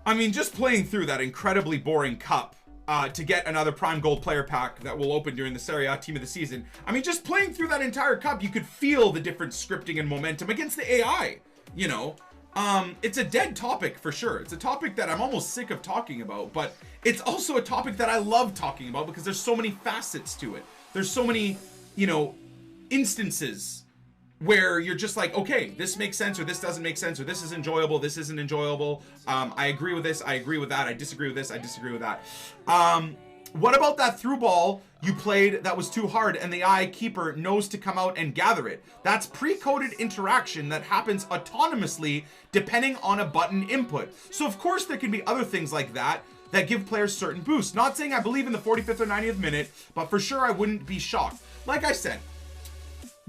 I mean, just playing through that incredibly boring cup to get another Prime Gold player pack that will open during the Serie A Team of the Season. I mean, just playing through that entire cup, you could feel the different scripting and momentum against the AI, you know? It's a dead topic for sure. It's a topic that I'm almost sick of talking about, but it's also a topic that I love talking about because there's so many facets to it. There's so many, you know, instances where you're just like, okay, this makes sense, or this doesn't make sense, or this is enjoyable, this isn't enjoyable. I agree with this, I agree with that, I disagree with this, I disagree with that. What about that through ball you played that was too hard and the AI keeper knows to come out and gather it? That's pre-coded interaction that happens autonomously depending on a button input. So of course there can be other things like that that give players certain boosts. Not saying I believe in the 45th or 90th minute, but for sure I wouldn't be shocked. Like I said,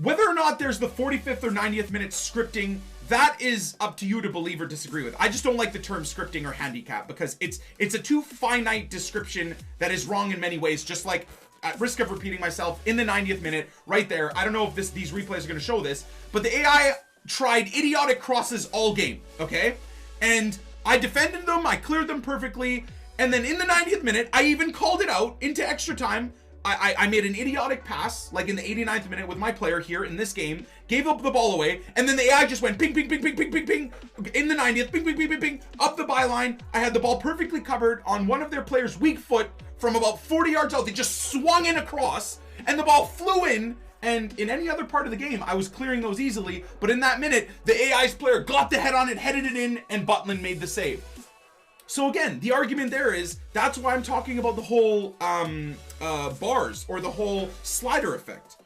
whether or not there's the 45th or 90th minute scripting, that is up to you to believe or disagree with. I just don't like the term scripting or handicap because it's a too finite description that is wrong in many ways. Just like, at risk of repeating myself, in the 90th minute, right there, I don't know if these replays are going to show this, but the AI tried idiotic crosses all game, okay? And I defended them, I cleared them perfectly, and then in the 90th minute, I even called it out into extra time. I made an idiotic pass, like in the 89th minute with my player here in this game, gave up the ball away, and then the AI just went ping, ping, ping, ping, ping, ping, ping, in the 90th, ping, ping, ping, ping, ping, up the byline. I had the ball perfectly covered on one of their players' weak foot from about 40 yards out. They just swung in across, and the ball flew in, and in any other part of the game, I was clearing those easily, but in that minute, the AI's player got the head on it, headed it in, and Butland made the save. So again, the argument there is, that's why I'm talking about the whole bars or the whole slider effect.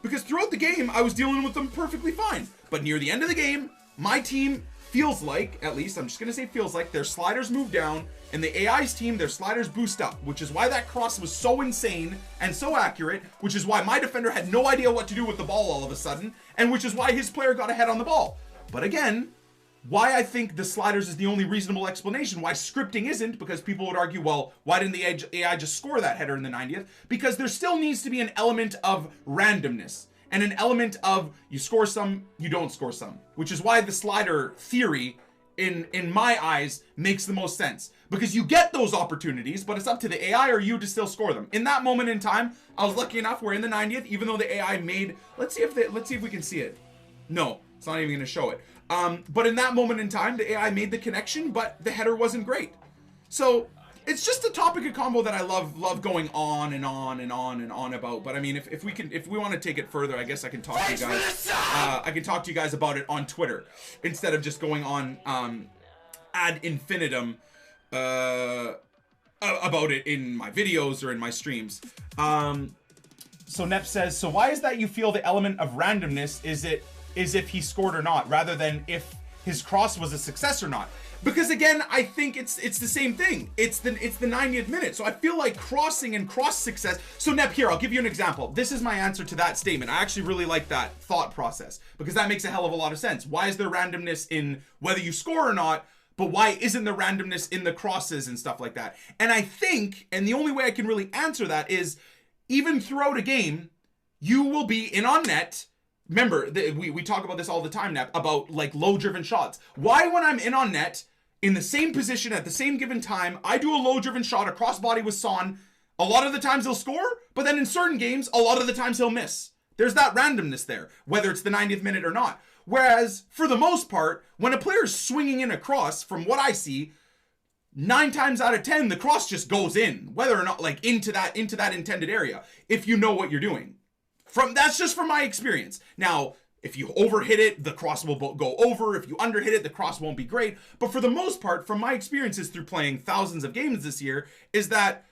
Because throughout the game, I was dealing with them perfectly fine. But near the end of the game, my team feels like, at least, I'm just going to say feels like, their sliders move down, and the AI's team, their sliders boost up, which is why that cross was so insane and so accurate, which is why my defender had no idea what to do with the ball all of a sudden, and which is why his player got ahead on the ball. But again, why I think the sliders is the only reasonable explanation, why scripting isn't, because people would argue, well, why didn't the AI just score that header in the 90th? Because there still needs to be an element of randomness and an element of you score some, you don't score some, which is why the slider theory in my eyes makes the most sense, because you get those opportunities, but it's up to the AI or you to still score them. In that moment in time, I was lucky enough, we're in the 90th, even though the AI made, let's see if we can see it. No, it's not even going to show it. But in that moment in time, the AI made the connection, but the header wasn't great. So it's just a topic of combo that I love going on and on and on and on about. But I mean, if we want to take it further, I guess I can talk to you guys. I can talk to you guys about it on Twitter instead of just going on ad infinitum about it in my videos or in my streams. So Nep says, so why is that you feel the element of randomness is if he scored or not, rather than if his cross was a success or not? Because again, I think it's the same thing. It's the 90th minute. So I feel like crossing and cross success. So Nep, here, I'll give you an example. This is my answer to that statement. I actually really like that thought process because that makes a hell of a lot of sense. Why is there randomness in whether you score or not, but why isn't there randomness in the crosses and stuff like that? And I think, and the only way I can really answer that is even throughout a game, you will be in on net. Remember, we talk about this all the time, Nep, about like low-driven shots. Why, when I'm in on net, in the same position at the same given time, I do a low-driven shot, a crossbody with Son, a lot of the times he'll score, but then in certain games, a lot of the times he'll miss. There's that randomness there, whether it's the 90th minute or not. Whereas, for the most part, when a player's swinging in a cross, from what I see, 9 times out of 10, the cross just goes in, whether or not, like, into that intended area, if you know what you're doing. That's just from my experience. Now, if you overhit it, the cross will go over. If you underhit it, the cross won't be great. But for the most part, from my experiences through playing thousands of games this year, is that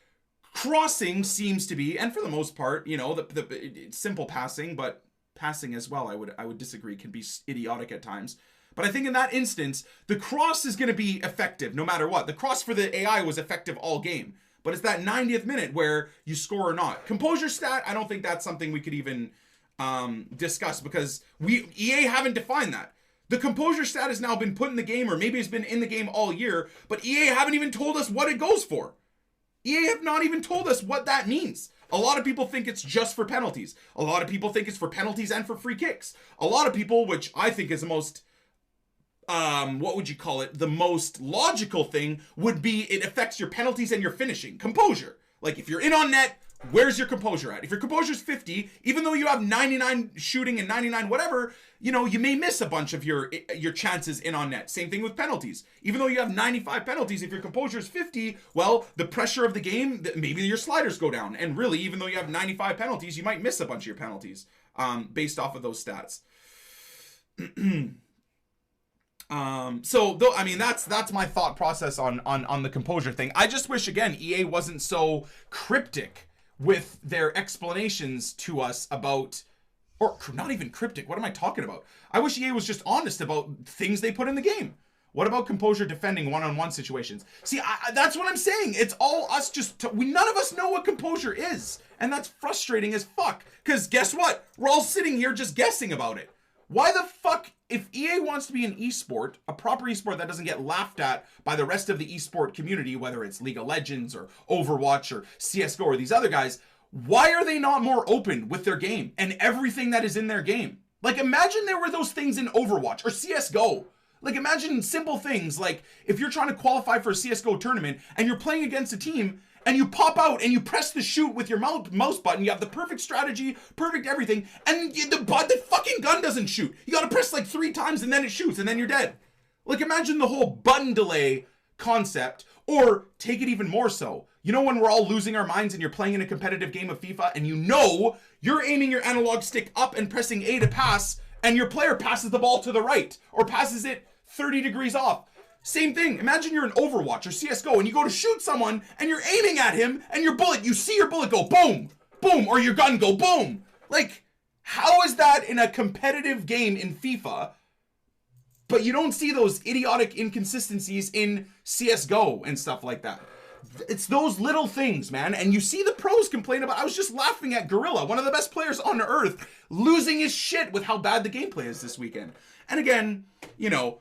crossing seems to be, and for the most part, you know, the simple passing, but passing as well, I would disagree, can be idiotic at times. But I think in that instance, the cross is going to be effective no matter what. The cross for the AI was effective all game. But it's that 90th minute where you score or not. Composure stat, I don't think that's something we could even discuss because EA haven't defined that. The composure stat has now been put in the game, or maybe it's been in the game all year, but EA haven't even told us what it goes for. EA have not even told us what that means. A lot of people think it's just for penalties. A lot of people think it's for penalties and for free kicks. A lot of people, which I think is the most what would you call it? The most logical thing would be it affects your penalties and your finishing. Composure. Like if you're in on net, where's your composure at? If your composure's 50, even though you have 99 shooting and 99 whatever, you know, you may miss a bunch of your chances in on net. Same thing with penalties. Even though you have 95 penalties, if your composure is 50, well, the pressure of the game, maybe your sliders go down. And really, even though you have 95 penalties, you might miss a bunch of your penalties based off of those stats. So though, I mean, that's my thought process on the composure thing. I just wish, again, EA wasn't so cryptic with their explanations to us about, or not even cryptic. What am I talking about? I wish EA was just honest about things they put in the game. What about composure defending one-on-one situations? See, that's what I'm saying. It's all us none of us know what composure is. And that's frustrating as fuck. Because guess what? We're all sitting here just guessing about it. Why the fuck, if EA wants to be an esport, a proper esport that doesn't get laughed at by the rest of the esport community, whether it's League of Legends or Overwatch or CSGO or these other guys, why are they not more open with their game and everything that is in their game? Like, imagine there were those things in Overwatch or CSGO. Like, imagine simple things like if you're trying to qualify for a CSGO tournament and you're playing against a team and you pop out and you press the shoot with your mouse button, you have the perfect strategy, perfect everything, and the fucking gun doesn't shoot. You gotta press like 3 times and then it shoots and then you're dead. Like, imagine the whole button delay concept, or take it even more so. You know when we're all losing our minds and you're playing in a competitive game of FIFA and you know you're aiming your analog stick up and pressing A to pass and your player passes the ball to the right or passes it 30 degrees off. Same thing. Imagine you're in Overwatch or CSGO and you go to shoot someone and you're aiming at him and you see your bullet go boom, boom, or your gun go boom. Like, how is that in a competitive game in FIFA, but you don't see those idiotic inconsistencies in CSGO and stuff like that? It's those little things, man. And you see the pros complain about, I was just laughing at Gorilla, one of the best players on earth, losing his shit with how bad the gameplay is this weekend. And again, you know,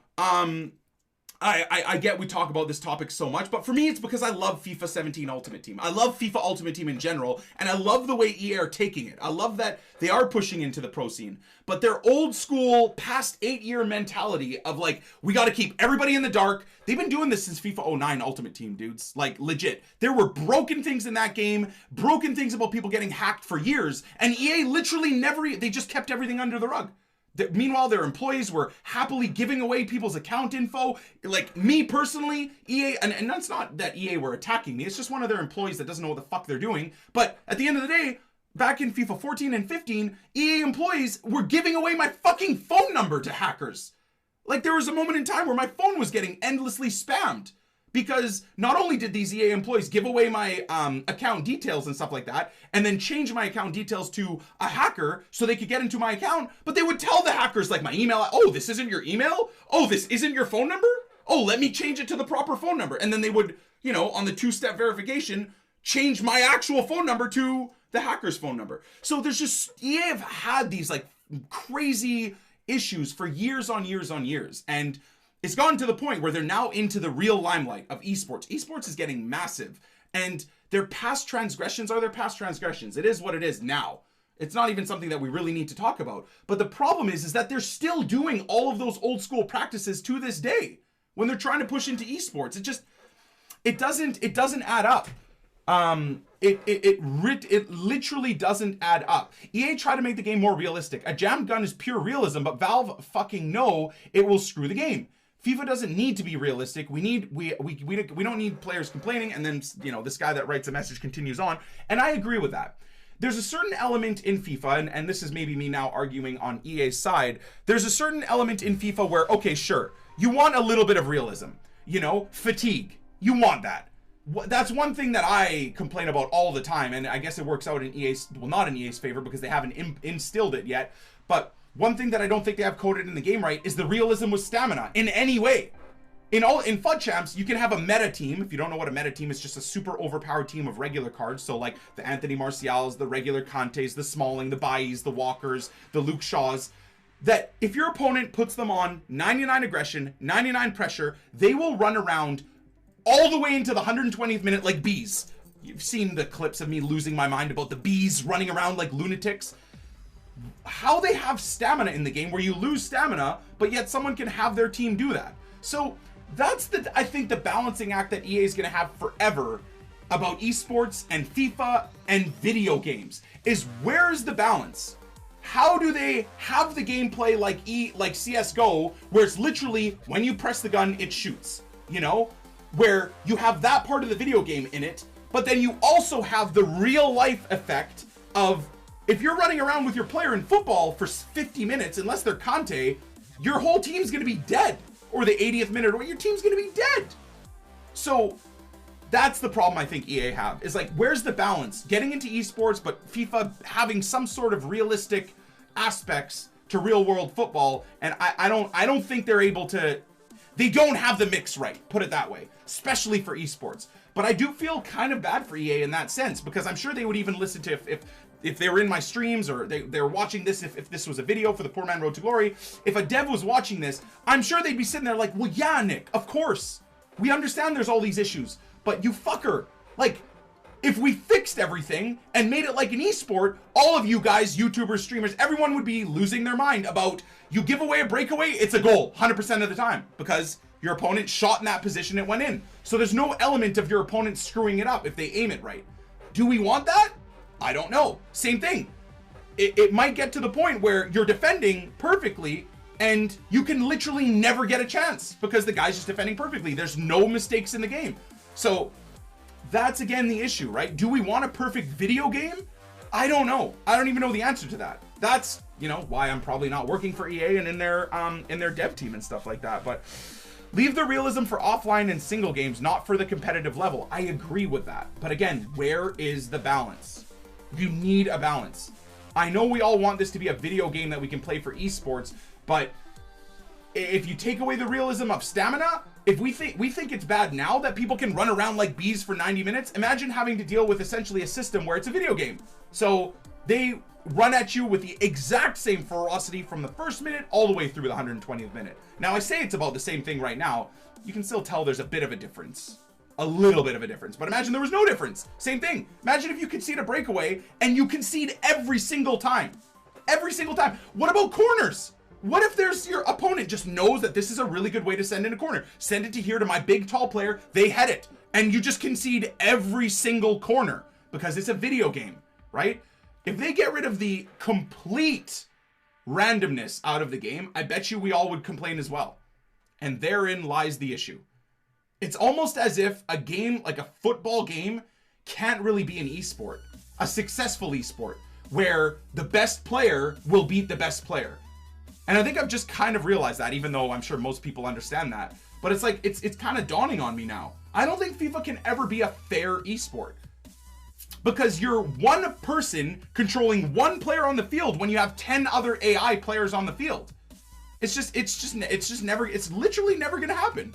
I get we talk about this topic so much, but for me, it's because I love FIFA 17 Ultimate Team. I love FIFA Ultimate Team in general, and I love the way EA are taking it. I love that they are pushing into the pro scene, but their old school, past 8-year mentality of like, we got to keep everybody in the dark. They've been doing this since FIFA 09 Ultimate Team, dudes. Like, legit. There were broken things in that game, broken things about people getting hacked for years, and EA literally they just kept everything under the rug. Meanwhile, their employees were happily giving away people's account info. Like, me personally, EA, and that's not that EA were attacking me. It's just one of their employees that doesn't know what the fuck they're doing. But at the end of the day, back in FIFA 14 and 15, EA employees were giving away my fucking phone number to hackers. Like, there was a moment in time where my phone was getting endlessly spammed. Because not only did these EA employees give away my account details and stuff like that, and then change my account details to a hacker so they could get into my account, but they would tell the hackers, like, my email, oh, this isn't your email? Oh, this isn't your phone number? Oh, let me change it to the proper phone number. And then they would, you know, on the 2-step verification, change my actual phone number to the hacker's phone number. So there's just, EA have had these, like, crazy issues for years on years on years. And it's gotten to the point where they're now into the real limelight of esports. Esports is getting massive, and their past transgressions are their past transgressions. It is what it is now. It's not even something that we really need to talk about. But the problem is that they're still doing all of those old school practices to this day when they're trying to push into esports. It doesn't add up. It literally doesn't add up. EA tried to make the game more realistic. A jammed gun is pure realism, but Valve fucking know it will screw the game. FIFA doesn't need to be realistic. We don't need players complaining, and then, you know, this guy that writes a message continues on, and I agree with that. There's a certain element in FIFA, and this is maybe me now arguing on EA's side. There's a certain element in FIFA where, okay, sure, you want a little bit of realism, you know, fatigue. You want that. That's one thing that I complain about all the time, and I guess it works out in EA's, well, not in EA's favor because they haven't instilled it yet, but one thing that I don't think they have coded in the game right is the realism with stamina in any way. In FUT Champs, you can have a meta team. If you don't know what a meta team is, just a super overpowered team of regular cards. So like the Anthony Martials, the regular Kantes, the Smalling, the Baillies, the Walkers, the Luke Shaws. That if your opponent puts them on 99 aggression, 99 pressure, they will run around all the way into the 120th minute like bees. You've seen the clips of me losing my mind about the bees running around like lunatics. how they have stamina in the game where you lose stamina, but yet someone can have their team do that. So that's I think the balancing act that EA is going to have forever about esports and FIFA and video games is, where's the balance? How do they have the gameplay like CSGO, where it's literally when you press the gun, it shoots, you know, where you have that part of the video game in it, but then you also have the real life effect of, if you're running around with your player in football for 50 minutes, unless they're Conte, your whole team's going to be dead, or the 80th minute, or your team's going to be dead. So that's the problem I think EA have, is like, where's the balance? Getting into esports, but FIFA having some sort of realistic aspects to real world football, and I don't think they're able to. They don't have the mix right, put it that way, especially for esports. But I do feel kind of bad for EA in that sense, because I'm sure they would even listen to if they were in my streams, or they're watching this, if this was a video for the Poor Man Road to Glory, if a dev was watching this, I'm sure they'd be sitting there like, well, yeah, Nick, of course. We understand there's all these issues, but you fucker, like, if we fixed everything and made it like an esport, all of you guys, YouTubers, streamers, everyone would be losing their mind about, you give away a breakaway, it's a goal 100% of the time, because your opponent shot in that position, it went in. So there's no element of your opponent screwing it up if they aim it right. Do we want that? I don't know. Same thing. It might get to the point where you're defending perfectly and you can literally never get a chance because the guy's just defending perfectly. There's no mistakes in the game. So that's again the issue, right? Do we want a perfect video game? I don't know. I don't even know the answer to that. That's, you know, why I'm probably not working for EA and in their dev team and stuff like that. But leave the realism for offline and single games, not for the competitive level. I agree with that. But again, where is the balance? You need a balance. I know we all want this to be a video game that we can play for esports, but if you take away the realism of stamina, if we think it's bad now that people can run around like bees for 90 minutes, imagine having to deal with essentially a system where it's a video game. So they run at you with the exact same ferocity from the first minute all the way through the 120th minute. Now I say it's about the same thing right now. You can still tell there's a bit of a difference. A little bit of a difference, but imagine there was no difference. Same thing. Imagine if you concede a breakaway and you concede every single time. Every single time. What about corners? What if there's your opponent just knows that this is a really good way to send in a corner? Send it to here to my big tall player, they head it, and you just concede every single corner because it's a video game, right? If they get rid of the complete randomness out of the game, I bet you we all would complain as well. And therein lies the issue. It's almost as if a game, like a football game, can't really be an esport, a successful esport, where the best player will beat the best player. And I think I've just kind of realized that, even though I'm sure most people understand that. But it's like, it's kind of dawning on me now. I don't think FIFA can ever be a fair esport. Because you're one person controlling one player on the field when you have 10 other AI players on the field. It's literally never going to happen.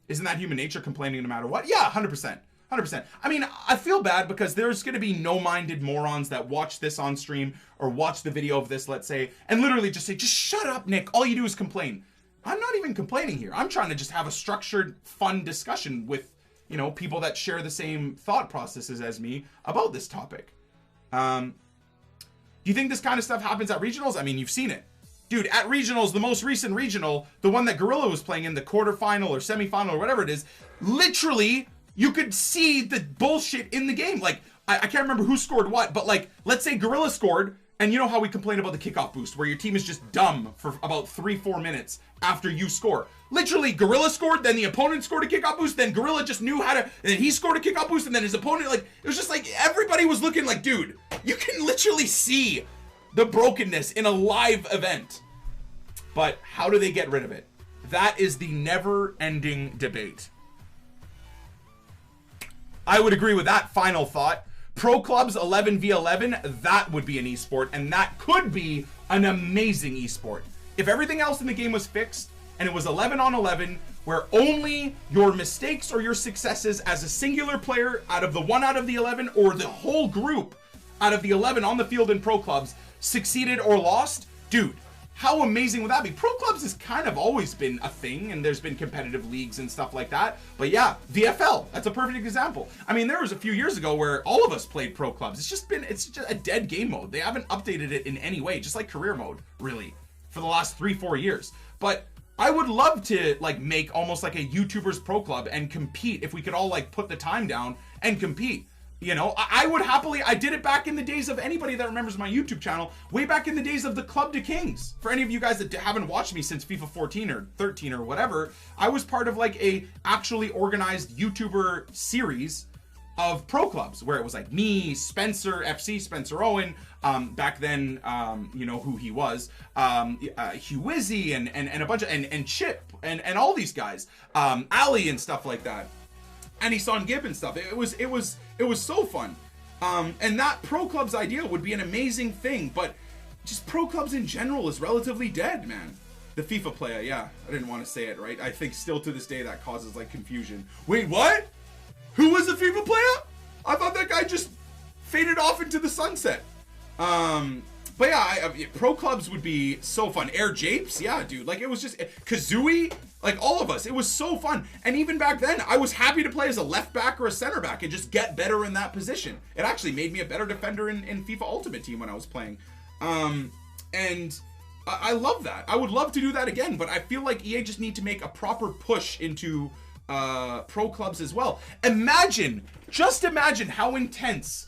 Isn't that human nature, complaining no matter what? Yeah, 100%. 100%. I mean, I feel bad because there's going to be no-minded morons that watch this on stream or watch the video of this, let's say, and literally just say, just shut up, Nick. All you do is complain. I'm not even complaining here. I'm trying to just have a structured, fun discussion with, you know, people that share the same thought processes as me about this topic. Do you think this kind of stuff happens at regionals? I mean, you've seen it. Dude, at regionals, the most recent regional, the one that Gorilla was playing in, the quarterfinal or semifinal or whatever it is, literally, you could see the bullshit in the game. Like, I can't remember who scored what, but like, let's say Gorilla scored, and you know how we complain about the kickoff boost, where your team is just dumb for about 3-4 minutes after you score. Literally, Gorilla scored, then the opponent scored a kickoff boost, then Gorilla just knew how to, and then he scored a kickoff boost, and then his opponent, like, it was just like, everybody was looking like, dude, you can literally see the brokenness in a live event. But how do they get rid of it? That is the never-ending debate. I would agree with that final thought. Pro clubs 11v11, that would be an esport, and that could be an amazing esport. If everything else in the game was fixed, and it was 11 on 11, where only your mistakes or your successes as a singular player out of the 1 out of the 11, or the whole group out of the 11 on the field in pro clubs succeeded or lost, dude, How amazing would that be? Pro clubs has kind of always been a thing, and there's been competitive leagues and stuff like that. But yeah, VFL, that's a perfect example. I mean, there was a few years ago where all of us played pro clubs. It's just a dead game mode. They haven't updated it in any way, just like career mode, really, for the last 3-4 years. But I would love to like make almost like a YouTubers pro club and compete if we could all like put the time down and compete. You know, I would happily, I did it back in the days of anybody that remembers my YouTube channel, way back in the days of the Club to Kings. For any of you guys that haven't watched me since FIFA 14 or 13 or whatever, I was part of like a actually organized YouTuber series of pro clubs where it was like me, Spencer, FC, Spencer Owen, back then, you know who he was, Hugh Wizzy and a bunch of, and Chip and all these guys, Ali and stuff like that. And he saw Gibb and stuff. It was so fun. And that pro clubs idea would be an amazing thing, but just pro clubs in general is relatively dead, man. The FIFA player, yeah. I didn't want to say it, right? I think still to this day that causes like confusion. Wait, what? Who was the FIFA player? I thought that guy just faded off into the sunset. But yeah, pro clubs would be so fun. Air Japes, yeah, dude. Like it was just Kazooie, like all of us. It was so fun. And even back then, I was happy to play as a left back or a center back and just get better in that position. It actually made me a better defender in FIFA Ultimate Team when I was playing. And I love that. I would love to do that again, but I feel like EA just need to make a proper push into pro clubs as well. Just imagine how intense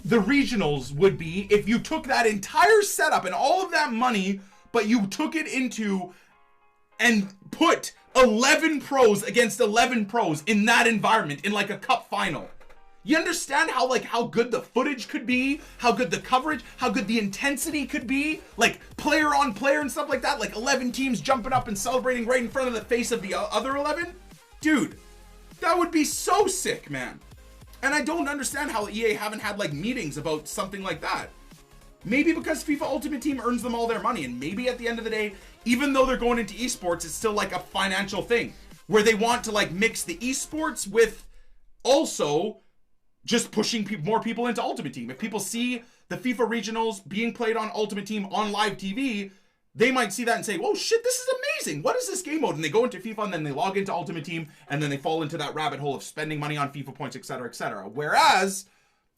the regionals would be if you took that entire setup and all of that money, but you took it into and put 11 pros against 11 pros in that environment in like a cup final. You understand how good the footage could be, how good the coverage, how good the intensity could be, like player on player and stuff like that, like 11 teams jumping up and celebrating right in front of the face of the other 11? Dude, that would be so sick, man. And I don't understand how EA haven't had like meetings about something like that. Maybe because FIFA Ultimate Team earns them all their money, and maybe at the end of the day, even though they're going into esports, it's still like a financial thing where they want to like mix the esports with also just pushing more people into Ultimate Team. If people see the FIFA regionals being played on Ultimate Team on live TV, they might see that and say, "Whoa, shit, this is amazing. What is this game mode?" And they go into FIFA and then they log into Ultimate Team and then they fall into that rabbit hole of spending money on FIFA points, etc., etc. Whereas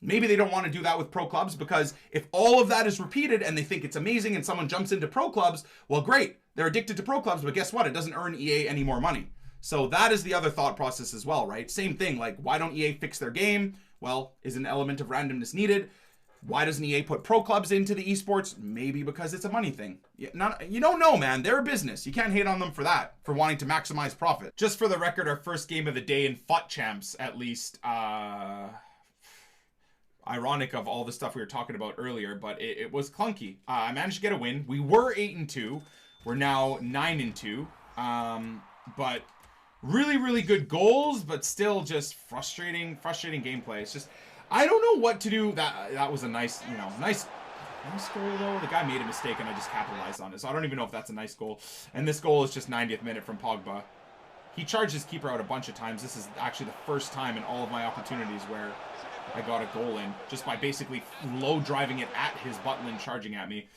maybe they don't want to do that with pro clubs, because if all of that is repeated and they think it's amazing and someone jumps into pro clubs, well, great. They're addicted to pro clubs, but guess what? It doesn't earn EA any more money. So that is the other thought process as well, right? Same thing, like why don't EA fix their game? Well, is an element of randomness needed? Why doesn't EA put pro clubs into the esports? Maybe because it's a money thing. You don't know, man. They're a business. You can't hate on them for that, for wanting to maximize profit. Just for the record, our first game of the day in FUT Champs, at least, ironic of all the stuff we were talking about earlier, but it was clunky. I managed to get a win. We were 8-2. We're now 9-2. But really, really good goals, but still just frustrating gameplay. It's just, I don't know what to do. That was a nice, nice goal though. The guy made a mistake and I just capitalized on it. So I don't even know if that's a nice goal. And this goal is just 90th minute from Pogba. He charged his keeper out a bunch of times. This is actually the first time in all of my opportunities where I got a goal in just by basically low driving it at his button and charging at me.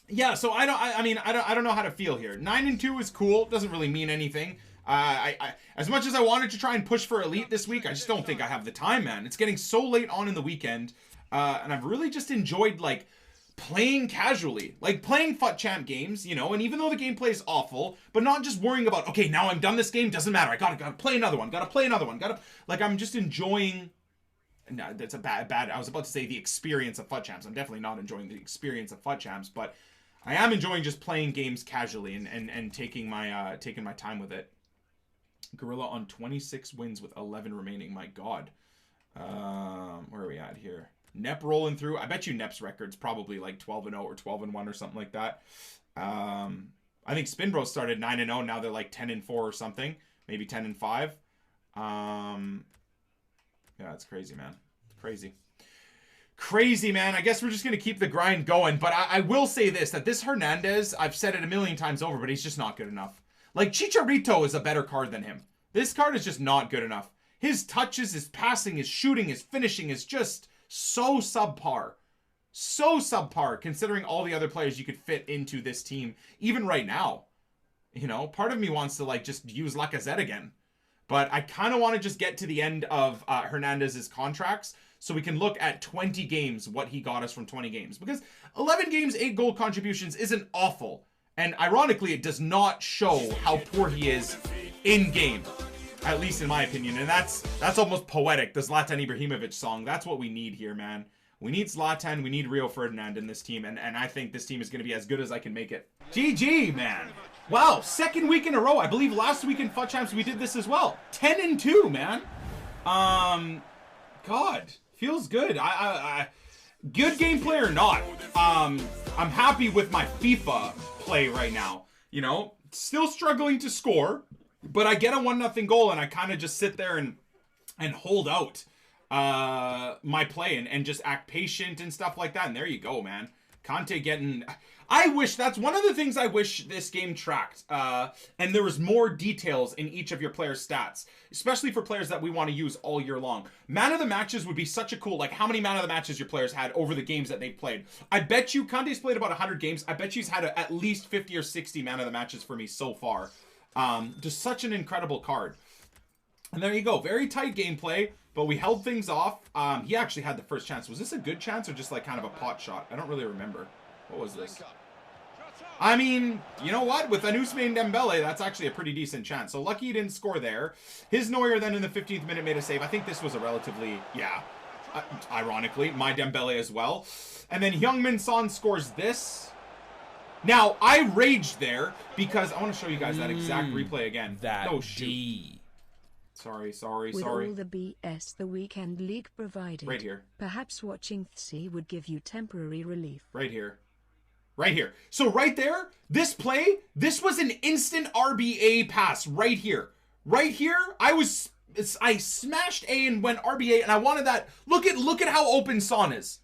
Yeah, so I don't know how to feel here. 9-2 is cool. Doesn't really mean anything. As much as I wanted to try and push for Elite this week, I just don't think I have the time, man. It's getting so late on in the weekend, and I've really just enjoyed like playing casually, like playing FUT Champ games, and even though the gameplay is awful, but not just worrying about, okay, now I'm done this game, doesn't matter, I gotta play another one, like I'm just enjoying. No, that's a bad, I was about to say the experience of FUT Champs. I'm definitely not enjoying the experience of FUT Champs, but I am enjoying just playing games casually and taking my time with it. Gorilla on 26 wins with 11 remaining. My God. Where are we at here? Nep rolling through. I bet you Nep's record's probably like 12-0 or 12-1 or something like that. I think Spinbro started 9-0. Now they're like 10-4 or something. Maybe 10-5. Yeah, it's crazy, man. It's crazy. Crazy, man. I guess we're just going to keep the grind going. But I will say this, that this Hernandez, I've said it a million times over, but he's just not good enough. Like, Chicharito is a better card than him. This card is just not good enough. His touches, his passing, his shooting, his finishing is just so subpar. so subpar considering all the other players you could fit into this team, even right now. You know, part of me wants to like just use Lacazette again. But I kind of want to just get to the end of Hernandez's contracts so we can look at 20 games, what he got us from 20 games. Because 11 games, 8 goal contributions isn't awful. And ironically, it does not show how poor he is in game. At least in my opinion. And that's almost poetic, the Zlatan Ibrahimovic song. That's what we need here, man. We need Zlatan, we need Rio Ferdinand in this team. And I think this team is going to be as good as I can make it. GG, man. Wow, second week in a row. I believe last week in FUT Champs we did this as well. 10-2, man. God, feels good. Good gameplay or not, I'm happy with my FIFA play right now. You know, still struggling to score, but I get a 1-0 goal and I kind of just sit there and hold out my play and just act patient and stuff like that. And there you go, man. Conte getting... I wish, that's one of the things I wish this game tracked. And there was more details in each of your players' stats, especially for players that we want to use all year long. Man of the matches would be such a cool, like how many man of the matches your players had over the games that they played. I bet you, Conte's played about 100 games. I bet you he's had at least 50 or 60 man of the matches for me so far. Just such an incredible card. And there you go. Very tight gameplay, but we held things off. He actually had the first chance. Was this a good chance or just like kind of a pot shot? I don't really remember. What was this? I mean, you know what? With Ousmane Dembele, that's actually a pretty decent chance. So lucky he didn't score there. His Neuer then in the 15th minute made a save. I think this was a relatively, yeah, ironically, my Dembele as well. And then Heung-min Son scores this. Now, I raged there because I want to show you guys that exact replay again. Oh, shoot. Sorry. With all the BS the Weekend League provided, right here. Perhaps watching TC would give you temporary relief. Right here. Right here. So right there, this play, this was an instant RBA pass right here. Right here, I smashed A and went RBA and I wanted that. Look at how open Son is.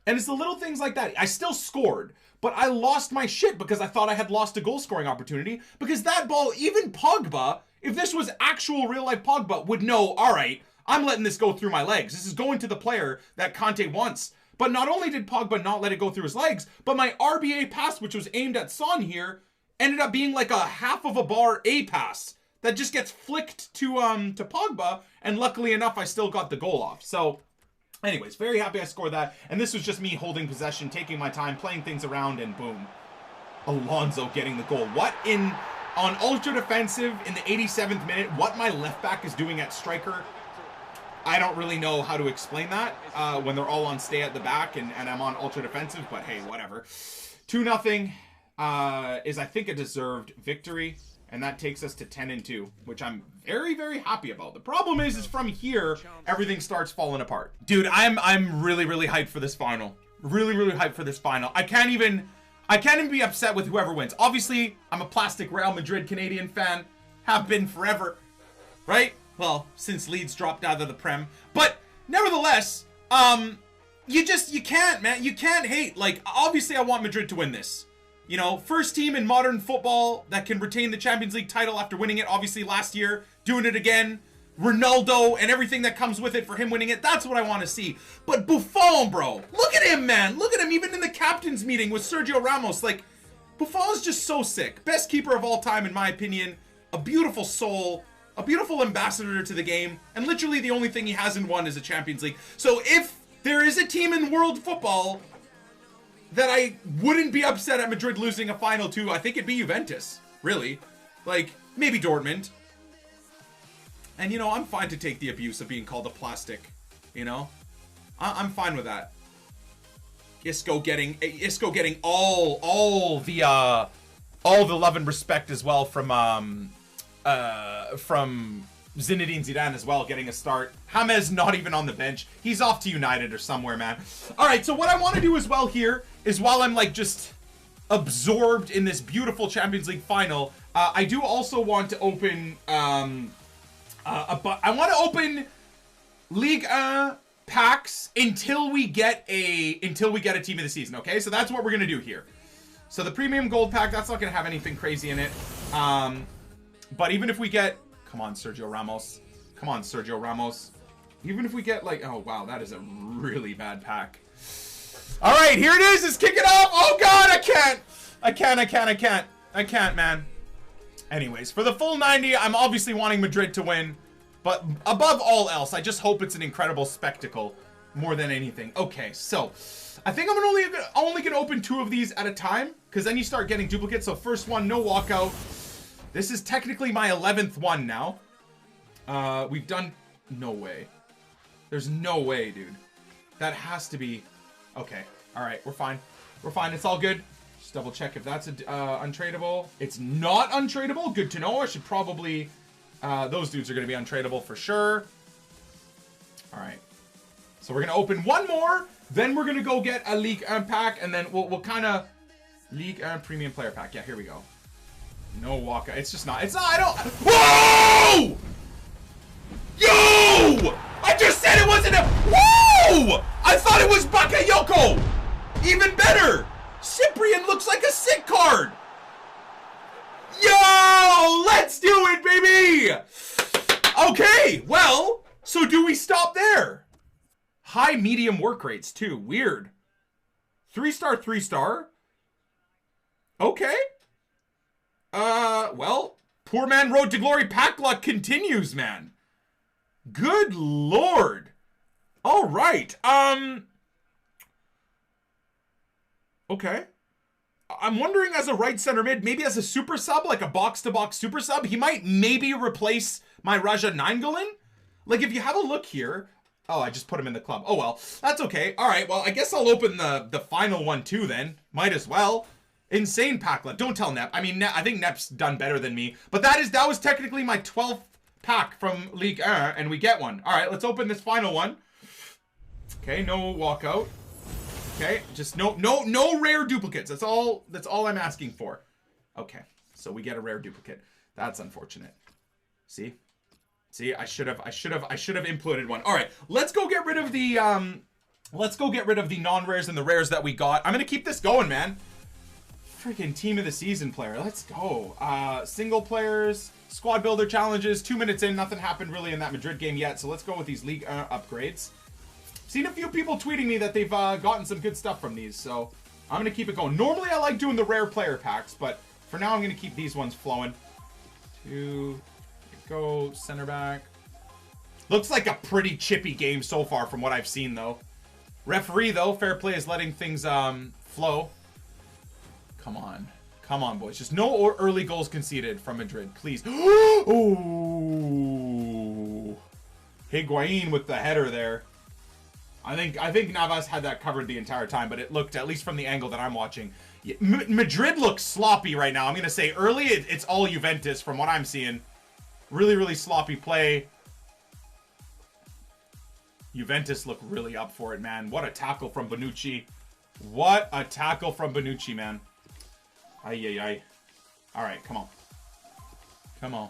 And it's the little things like that. I still scored, but I lost my shit because I thought I had lost a goal scoring opportunity because that ball, even Pogba, if this was actual real life Pogba, would know, all right, I'm letting this go through my legs. This is going to the player that Conte wants. But not only did Pogba not let it go through his legs, but my RBA pass, which was aimed at Son here, ended up being like a half of a bar A pass that just gets flicked to Pogba. And luckily enough, I still got the goal off. So anyways, very happy I scored that. And this was just me holding possession, taking my time, playing things around, and boom. Alonso getting the goal. On ultra defensive in the 87th minute, what my left back is doing at striker, I don't really know how to explain that when they're all on stay at the back and I'm on ultra defensive, but hey, whatever. 2-0 is, I think, a deserved victory, and that takes us to 10-2, which I'm very, very happy about. The problem is from here, everything starts falling apart. Dude, I'm really, really hyped for this final. Really, really hyped for this final. I can't even be upset with whoever wins. Obviously, I'm a plastic Real Madrid Canadian fan. Have been forever, right? Well, since Leeds dropped out of the Prem. But nevertheless, you can't, man. You can't hate. Like, obviously I want Madrid to win this. You know, first team in modern football that can retain the Champions League title after winning it, obviously last year, doing it again. Ronaldo and everything that comes with it for him winning it. That's what I want to see. But Buffon, bro. Look at him, man. Look at him even in the captain's meeting with Sergio Ramos. Like, Buffon's just so sick. Best keeper of all time, in my opinion. A beautiful soul. A beautiful ambassador to the game, and literally the only thing he hasn't won is a Champions League. So if there is a team in world football that I wouldn't be upset at Madrid losing a final to, I think it'd be Juventus, really. Like, maybe Dortmund. And, you know, I'm fine to take the abuse of being called a plastic, you know? I'm fine with that. Isco getting all the love and respect as well from Zinedine Zidane as well, getting a start. James not even on the bench. He's off to United or somewhere, man. All right, so what I want to do as well here is while I'm like just absorbed in this beautiful Champions League final, I do also want to open I want to open Ligue 1 packs until we get a team of the season. Okay, so that's what we're gonna do here. So the premium gold pack, that's not gonna have anything crazy in it. But even if we get, come on, Sergio Ramos. Come on, Sergio Ramos. Even if we get like, oh wow, that is a really bad pack. All right, here it is. Let's kick it off. Oh, God, I can't, man. Anyways, for the full 90, I'm obviously wanting Madrid to win. But above all else, I just hope it's an incredible spectacle more than anything. Okay, so I think I'm only gonna open 2 of these at a time, because then you start getting duplicates. So first one, no walkout. This is technically my 11th one now. We've done... No way. There's no way, dude. That has to be... Okay. All right, we're fine. We're fine. It's all good. Just double check if that's untradeable. It's not untradeable. Good to know. I should probably... those dudes are going to be untradeable for sure. All right. So we're going to open one more. Then we're going to go get a League 1 pack. And then we'll kind of... League 1 Premium Player Pack. Yeah, here we go. No walkout. It's just not... It's not... I don't... Whoa! Yo! I just said it wasn't a... Whoa! I thought it was Bakayoko! Even better! Cyprian looks like a sick card! Yo! Let's do it, baby! Okay, well, so do we stop there? High, medium work rates, too. Weird. 3-star, 3-star. Okay. Well, Poor Man Road to Glory pack luck continues, man. Good lord. All right. Okay. I'm wondering as a right center mid, maybe as a super sub, like a box-to-box super sub, he might maybe replace my Raja Nainggolan. Like, if you have a look here... Oh, I just put him in the club. Oh, well. That's okay. All right, well, I guess I'll open the final one, too, then. Might as well. Insane pack luck. Don't tell Nep. I mean, I think Nep's done better than me. But that was technically my 12th pack from League 1, and we get one. All right, let's open this final one. Okay, no walkout. Okay, just no rare duplicates. That's all I'm asking for. Okay, so we get a rare duplicate. That's unfortunate. See, I should have inputted one. All right, let's go get rid of the non-rares and the rares that we got. I'm gonna keep this going, man. Freaking team of the season player. Let's go. Single players, squad builder challenges. 2 minutes in, nothing happened really in that Madrid game yet. So let's go with these league upgrades. Seen a few people tweeting me that they've gotten some good stuff from these, so I'm going to keep it going. Normally, I like doing the rare player packs, but for now, I'm going to keep these ones flowing. Go center back. Looks like a pretty chippy game so far from what I've seen, though. Referee, though, fair play is letting things flow. Come on. Come on, boys. Just no early goals conceded from Madrid, please. Oh! Higuain with the header there. I think Navas had that covered the entire time, but it looked, at least from the angle that I'm watching, Madrid looks sloppy right now. I'm going to say early, it's all Juventus from what I'm seeing. Really, really sloppy play. Juventus look really up for it, man. What a tackle from Bonucci. What a tackle from Bonucci, man. Ay, ay, ay. All right, come on. Come on.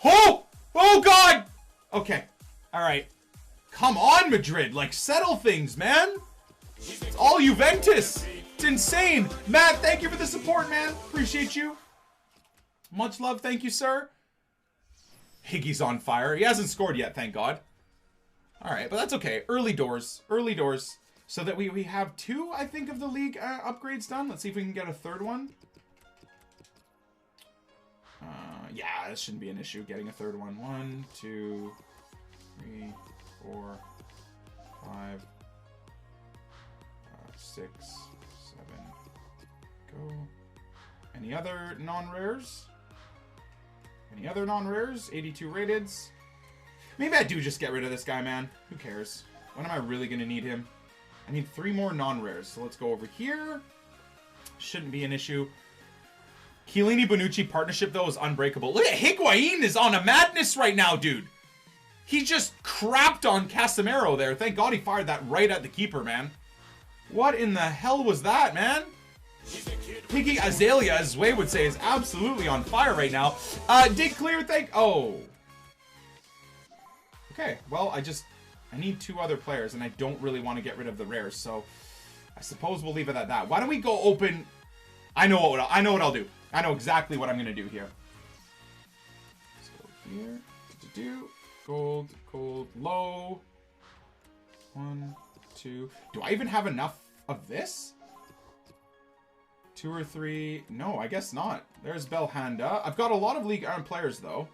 Oh! Oh, God! Okay. All right. Come on, Madrid. Like, settle things, man. It's all Juventus. It's insane. Matt, thank you for the support, man. Appreciate you. Much love. Thank you, sir. Higgy's on fire. He hasn't scored yet, thank God. All right, but that's okay. Early doors. Early doors. So that we have 2, I think, of the league upgrades done. Let's see if we can get a 3rd one. Yeah, this shouldn't be an issue. Getting a 3rd one. 1, 2, 3... 4, 5, 6, 7. Go. Any other non-rares? Any other non-rares? 82 rateds. Maybe I do just get rid of this guy, man. Who cares? When am I really going to need him? I need 3 more non-rares. So let's go over here. Shouldn't be an issue. Chiellini-Bonucci partnership, though, is unbreakable. Look at Higuain is on a madness right now, dude. He just crapped on Casemiro there. Thank God he fired that right at the keeper, man. What in the hell was that, man? Piggy Azalea, as Way would say, is absolutely on fire right now. Dig clear, oh. Okay, well, I need 2 other players, and I don't really want to get rid of the rares, so I suppose we'll leave it at that. Why don't we go open... I know what I'll do. I know exactly what I'm going to do here. Let's go here. Gold, low. 1, 2. Do I even have enough of this? 2 or 3. No, I guess not. There's Belhanda. I've got a lot of League Arm players, though.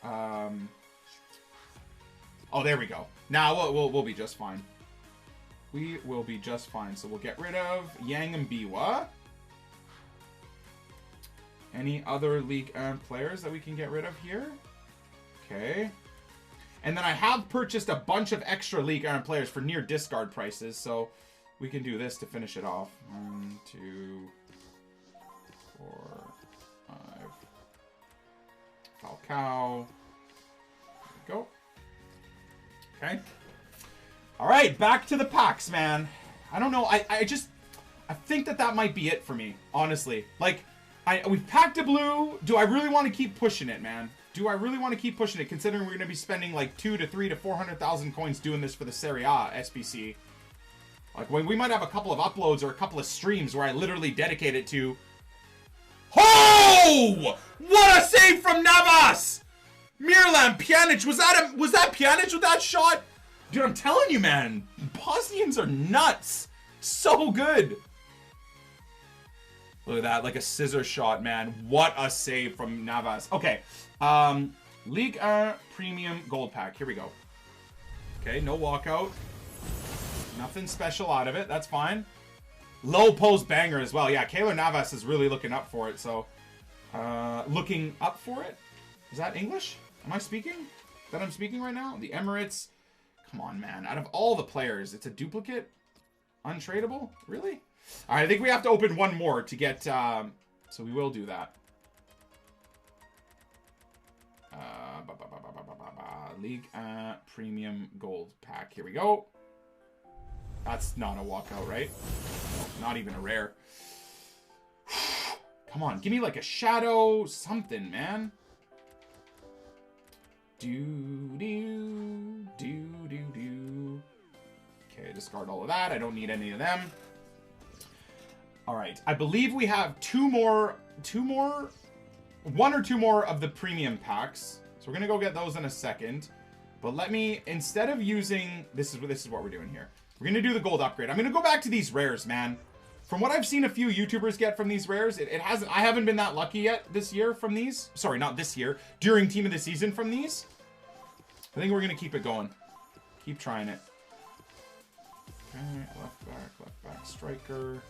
Oh, there we go. Now we'll be just fine. We will be just fine. So we'll get rid of Yang and Biwa. Any other League Arm players that we can get rid of here? Okay. And then I have purchased a bunch of extra League Arm players for near discard prices, so we can do this to finish it off. 1, 2, 4, 5. Falcao. There we go. Okay. All right, back to the packs, man. I don't know. I think that might be it for me, honestly. Like, we've packed a blue. Do I really want to keep pushing it, man? Do I really want to keep pushing it, considering we're going to be spending like 2 to 3 to 400,000 coins doing this for the Serie A SBC? Like, when we might have a couple of uploads or a couple of streams where I literally dedicate it to... Oh! What a save from Navas! Miralem, Pjanic, was that Pjanic with that shot? Dude, I'm telling you, man, Bosnians are nuts. So good. Look at that, like a scissor shot, man. What a save from Navas. Okay, League 1 Premium Gold Pack. Here we go. Okay, no walkout. Nothing special out of it. That's fine. Low post banger as well. Yeah, Keylor Navas is really looking up for it. So, looking up for it? Is that English? Am I speaking? That I'm speaking right now? The Emirates. Come on, man. Out of all the players, it's a duplicate? Untradeable? Really? All right, I think we have to open one more to get... so we will do that. League Premium Gold Pack. Here we go. That's not a walkout, right? No, not even a rare. Come on, give me like a shadow, something, man. Do. Okay, discard all of that. I don't need any of them. All right, I believe we have one or two more of the premium packs. So we're gonna go get those in a second. But let me, instead of using, this is what we're doing here. We're gonna do the gold upgrade. I'm gonna go back to these rares, man. From what I've seen a few YouTubers get from these rares, I haven't been that lucky yet this year from these. Sorry, not this year. During Team of the Season from these. I think we're gonna keep it going. Keep trying it. Okay, left back, striker.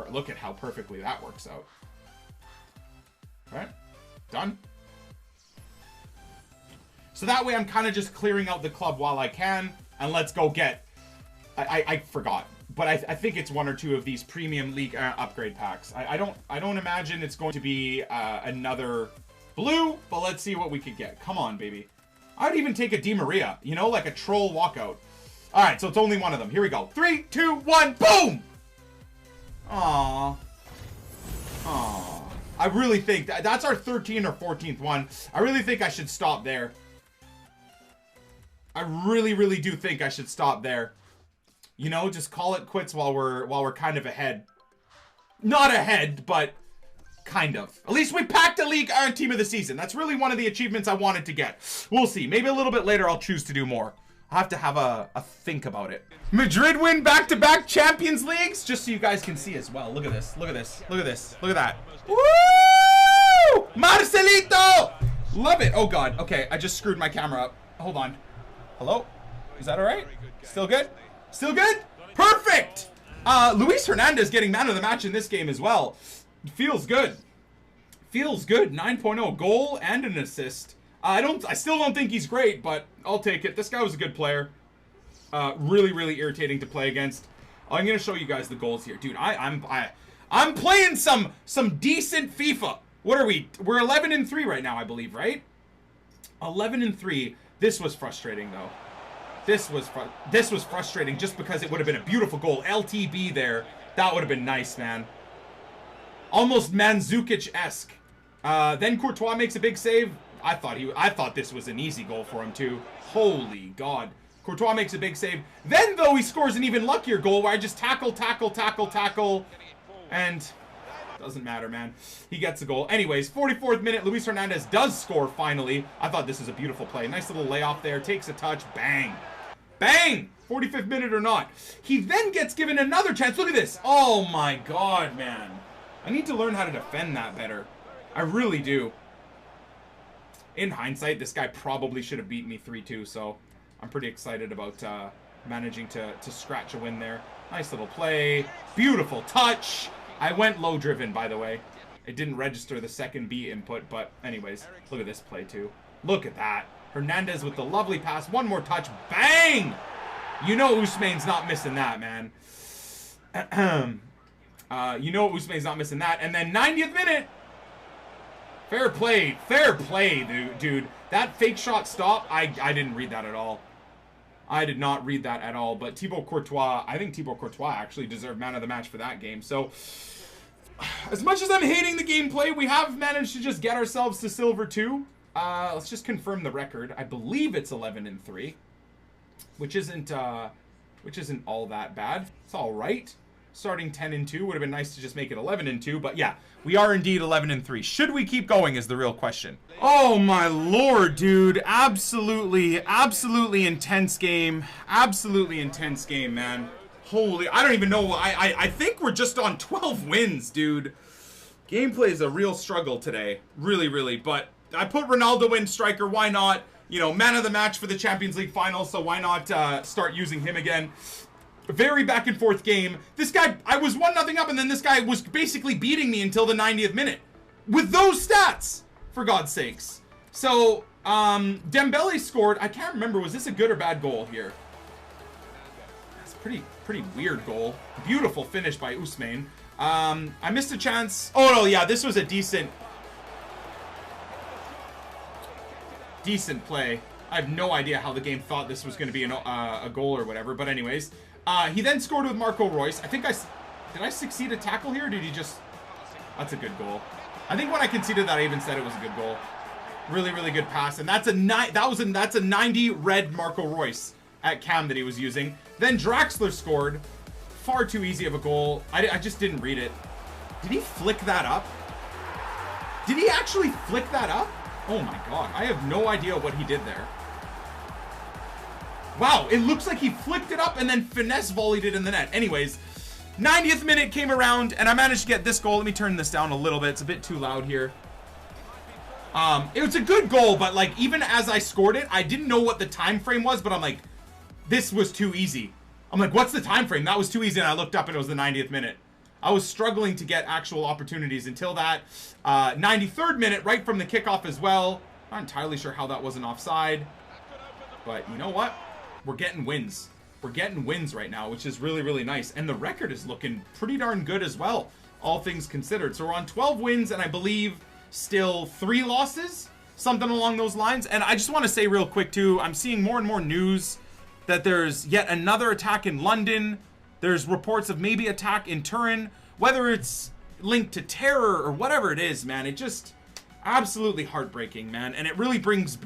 Look at how perfectly that works out. Alright, done. So that way I'm kind of just clearing out the club while I can, and let's go get... I forgot, but I think it's one or two of these premium league upgrade packs. I don't imagine it's going to be another blue, but let's see what we could get. Come on, baby. I'd even take a Di Maria, you know, like a troll walkout. All right, so it's only one of them. Here we go. 3, 2, 1, boom! Aww. Aww. I really think that's our 13th or 14th one. I really think I should stop there. I really do think I should stop there. You know, just call it quits while we're kind of ahead. Not ahead, but kind of. At least we packed a league Iron Team of the Season. That's really one of the achievements I wanted to get. We'll see. Maybe a little bit later I'll choose to do more. I'll have to have a think about it. Madrid win back-to-back Champions Leagues? Just so you guys can see as well. Look at this. Look at this. Look at this. Look at that. Woo! Marcelito! Love it. Oh, God. Okay, I just screwed my camera up. Hold on. Hello? Is that all right? Still good? Still good? Perfect! Luis Hernandez getting man of the match in this game as well. Feels good. Feels good. 9.0 goal and an assist. I still don't think he's great, but I'll take it. This guy was a good player. Really irritating to play against. I'm gonna show you guys the goals here, dude. I'm playing some decent FIFA. What are we? We're 11-3 right now, I believe, right? 11-3. This was frustrating though. This was frustrating just because it would have been a beautiful goal. LTB there. That would have been nice, man. Almost Mandzukic-esque. Then Courtois makes a big save. I thought this was an easy goal for him too. Holy God. Courtois makes a big save. Then though he scores an even luckier goal where I just tackle, and Doesn't matter, man. He gets a goal. Anyways, 44th minute, Luis Hernandez does score finally. I thought this was a beautiful play. Nice little layoff there. Takes a touch. Bang. Bang! 45th minute or not. He then gets given another chance. Look at this. Oh my god, man. I need to learn how to defend that better. I really do. In hindsight, this guy probably should have beat me 3-2, so I'm pretty excited about managing to scratch a win there. Nice little play. Beautiful touch. I went low driven, by the way. It didn't register the second B input, but anyways, look at this play too. Look at that. Hernandez with the lovely pass. One more touch. Bang! You know Ousmane's not missing that, man. You know Ousmane's not missing that. And then 90th minute. Fair play. Fair play, dude. That fake shot stop, I didn't read that at all. I did not read that at all. But Thibaut Courtois, I think Thibaut Courtois actually deserved man of the match for that game. So, as much as I'm hating the gameplay, we have managed to just get ourselves to silver 2. Let's just confirm the record. I believe it's 11-3, which isn't all that bad. It's all right. Starting 10-2 would have been nice to just make it 11-2, but yeah, we are indeed 11-3. Should we keep going is the real question. Oh my lord, dude. Absolutely intense game. Absolutely intense game, man. Holy, I don't even know. I think we're just on 12 wins, dude. Gameplay is a real struggle today. Really, but I put Ronaldo in striker. Why not? You know, man of the match for the Champions League final, so why not start using him again? Very back and forth game. This guy, I was 1-0 up, and then this guy was basically beating me until the 90th minute. With those stats, for God's sakes. So, Dembele scored. I can't remember, was this a good or bad goal here? That's a pretty weird goal. Beautiful finish by Ousmane. I missed a chance. Oh, no, yeah, this was a decent play. I have no idea how the game thought this was going to be a goal or whatever, but anyways. He then scored with Marco Reus. I think did I succeed a tackle here? Or did he just... That's a good goal. I think when I conceded that, I even said it was a good goal. Really good pass. And that's a 90 red Marco Reus at cam that he was using. Then Draxler scored. Far too easy of a goal. I just didn't read it. Did he flick that up? Did he actually flick that up? Oh my god. I have no idea what he did there. Wow, it looks like he flicked it up and then finesse volleyed it in the net. Anyways, 90th minute came around and I managed to get this goal. Let me turn this down a little bit. It's a bit too loud here. It was a good goal, but like even as I scored it, I didn't know what the time frame was, but I'm like, this was too easy. I'm like, what's the time frame? That was too easy, and I looked up and it was the 90th minute. I was struggling to get actual opportunities until that 93rd minute, right from the kickoff as well. Not entirely sure how that wasn't offside, but you know what? We're getting wins. We're getting wins right now, which is really nice. And the record is looking pretty darn good as well, all things considered. So we're on 12 wins and I believe still 3 losses, something along those lines. And I just want to say real quick too, I'm seeing more and more news that there's yet another attack in London. There's reports of maybe attack in Turin. Whether it's linked to terror or whatever it is, man, it just... absolutely heartbreaking, man, and it really brings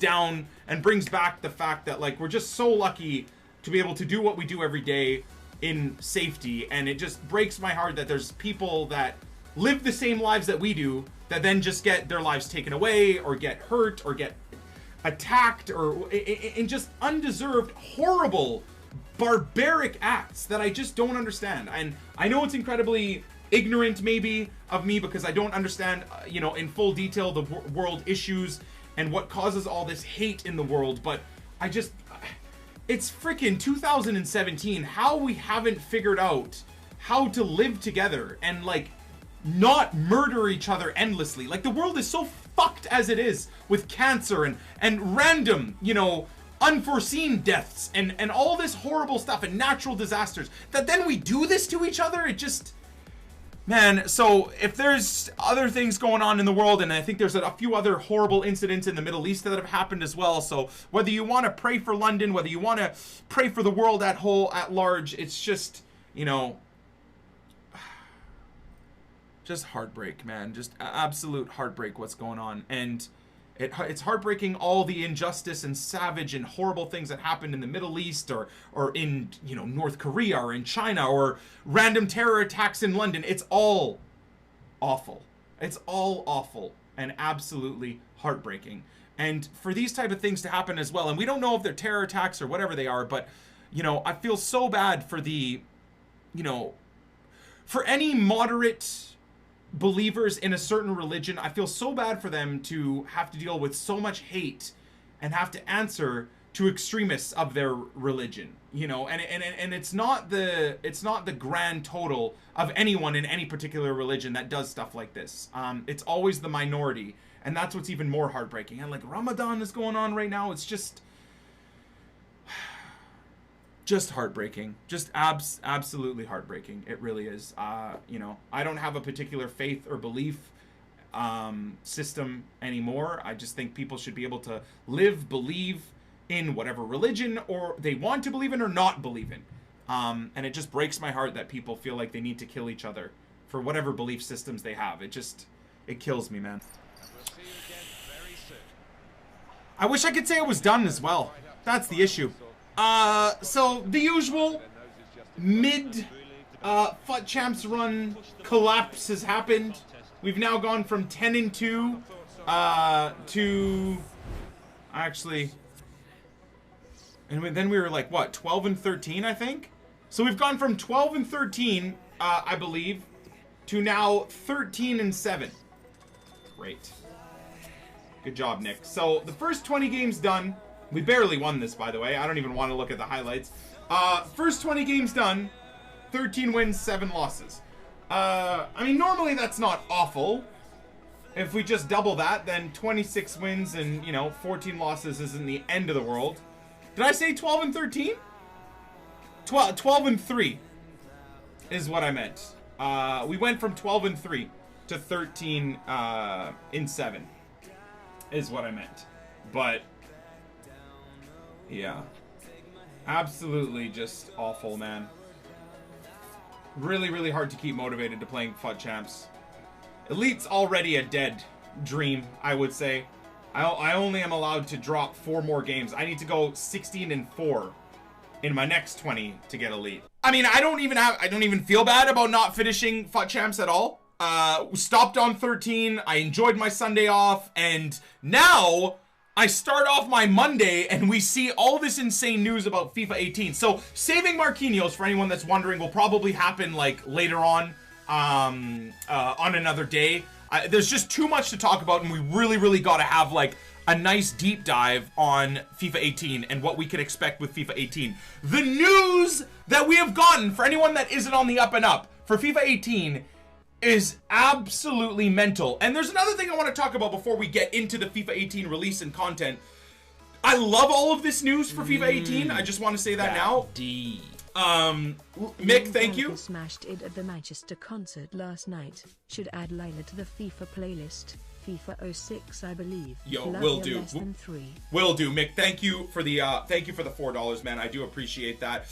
down and brings back the fact that like we're just so lucky to be able to do what we do every day in safety, and it just breaks my heart that there's people that live the same lives that we do that then just get their lives taken away or get hurt or get attacked or in just undeserved, horrible, barbaric acts that I just don't understand. And I know it's incredibly ignorant maybe of me because I don't understand you know, in full detail the world issues and what causes all this hate in the world, but I just, it's freaking 2017, how we haven't figured out how to live together and like not murder each other endlessly. Like the world is so fucked as it is with cancer and random, you know, unforeseen deaths and all this horrible stuff and natural disasters that then we do this to each other. It just, man, so if there's other things going on in the world, and I think there's a few other horrible incidents in the Middle East that have happened as well, so whether you want to pray for London, whether you want to pray for the world at large, it's just, you know, just heartbreak, man, just absolute heartbreak what's going on. And it's heartbreaking, all the injustice and savage and horrible things that happened in the Middle East or in, you know, North Korea or in China or random terror attacks in London. It's all awful. It's all awful and absolutely heartbreaking. And for these type of things to happen as well, and we don't know if they're terror attacks or whatever they are, but, you know, I feel so bad for the, you know, for any moderate believers in a certain religion. I feel so bad for them to have to deal with so much hate and have to answer to extremists of their religion, you know, and it's not the grand total of anyone in any particular religion that does stuff like this. It's always the minority, and that's what's even more heartbreaking. And like Ramadan is going on right now. It's just heartbreaking, just absolutely heartbreaking. It really is. You know, I don't have a particular faith or belief system anymore. I just think people should be able to believe in whatever religion or they want to believe in or not believe in. And it just breaks my heart that people feel like they need to kill each other for whatever belief systems they have. It kills me, man. I wish I could say it was done as well. That's the issue. So the usual mid FUT Champs run collapse has happened. We've now gone from 10-2 to actually, and then we were like what, 12-13, I think. So we've gone from 12-13, I believe, to now 13-7. Great. Good job, Nick. So the first 20 games done. We barely won this, by the way. I don't even want to look at the highlights. First 20 games done. 13 wins, 7 losses. I mean, normally that's not awful. If we just double that, then 26 wins and, you know, 14 losses isn't the end of the world. Did I say 12-13? 12-3 is what I meant. We went from 12-3 to 13-7 is what I meant. But yeah, absolutely just awful, man. Really, really hard to keep motivated to playing FUT Champs. Elite's already a dead dream, I would say. I only am allowed to drop 4 more games. I need to go 16-4 in my next 20 to get Elite. I mean, I don't even feel bad about not finishing FUT Champs at all. Stopped on 13. I enjoyed my Sunday off, and now I start off my Monday and we see all this insane news about FIFA 18. So saving Marquinhos, for anyone that's wondering, will probably happen like later on another day. There's just too much to talk about, and we really got to have like a nice deep dive on FIFA 18 and what we can expect with FIFA 18. The news that we have gotten, for anyone that isn't on the up and up, for FIFA 18 is absolutely mental. And there's another thing I want to talk about before we get into the FIFA 18 release and content. I love all of this news for FIFA 18. I just want to say that now. Mick, thank you. Smashed it at the Manchester concert last night. Should add Lila to the FIFA playlist. FIFA 06, I believe. Yo, Love will you do. less than 3. Will do, Mick. Thank you for the $4, man. I do appreciate that.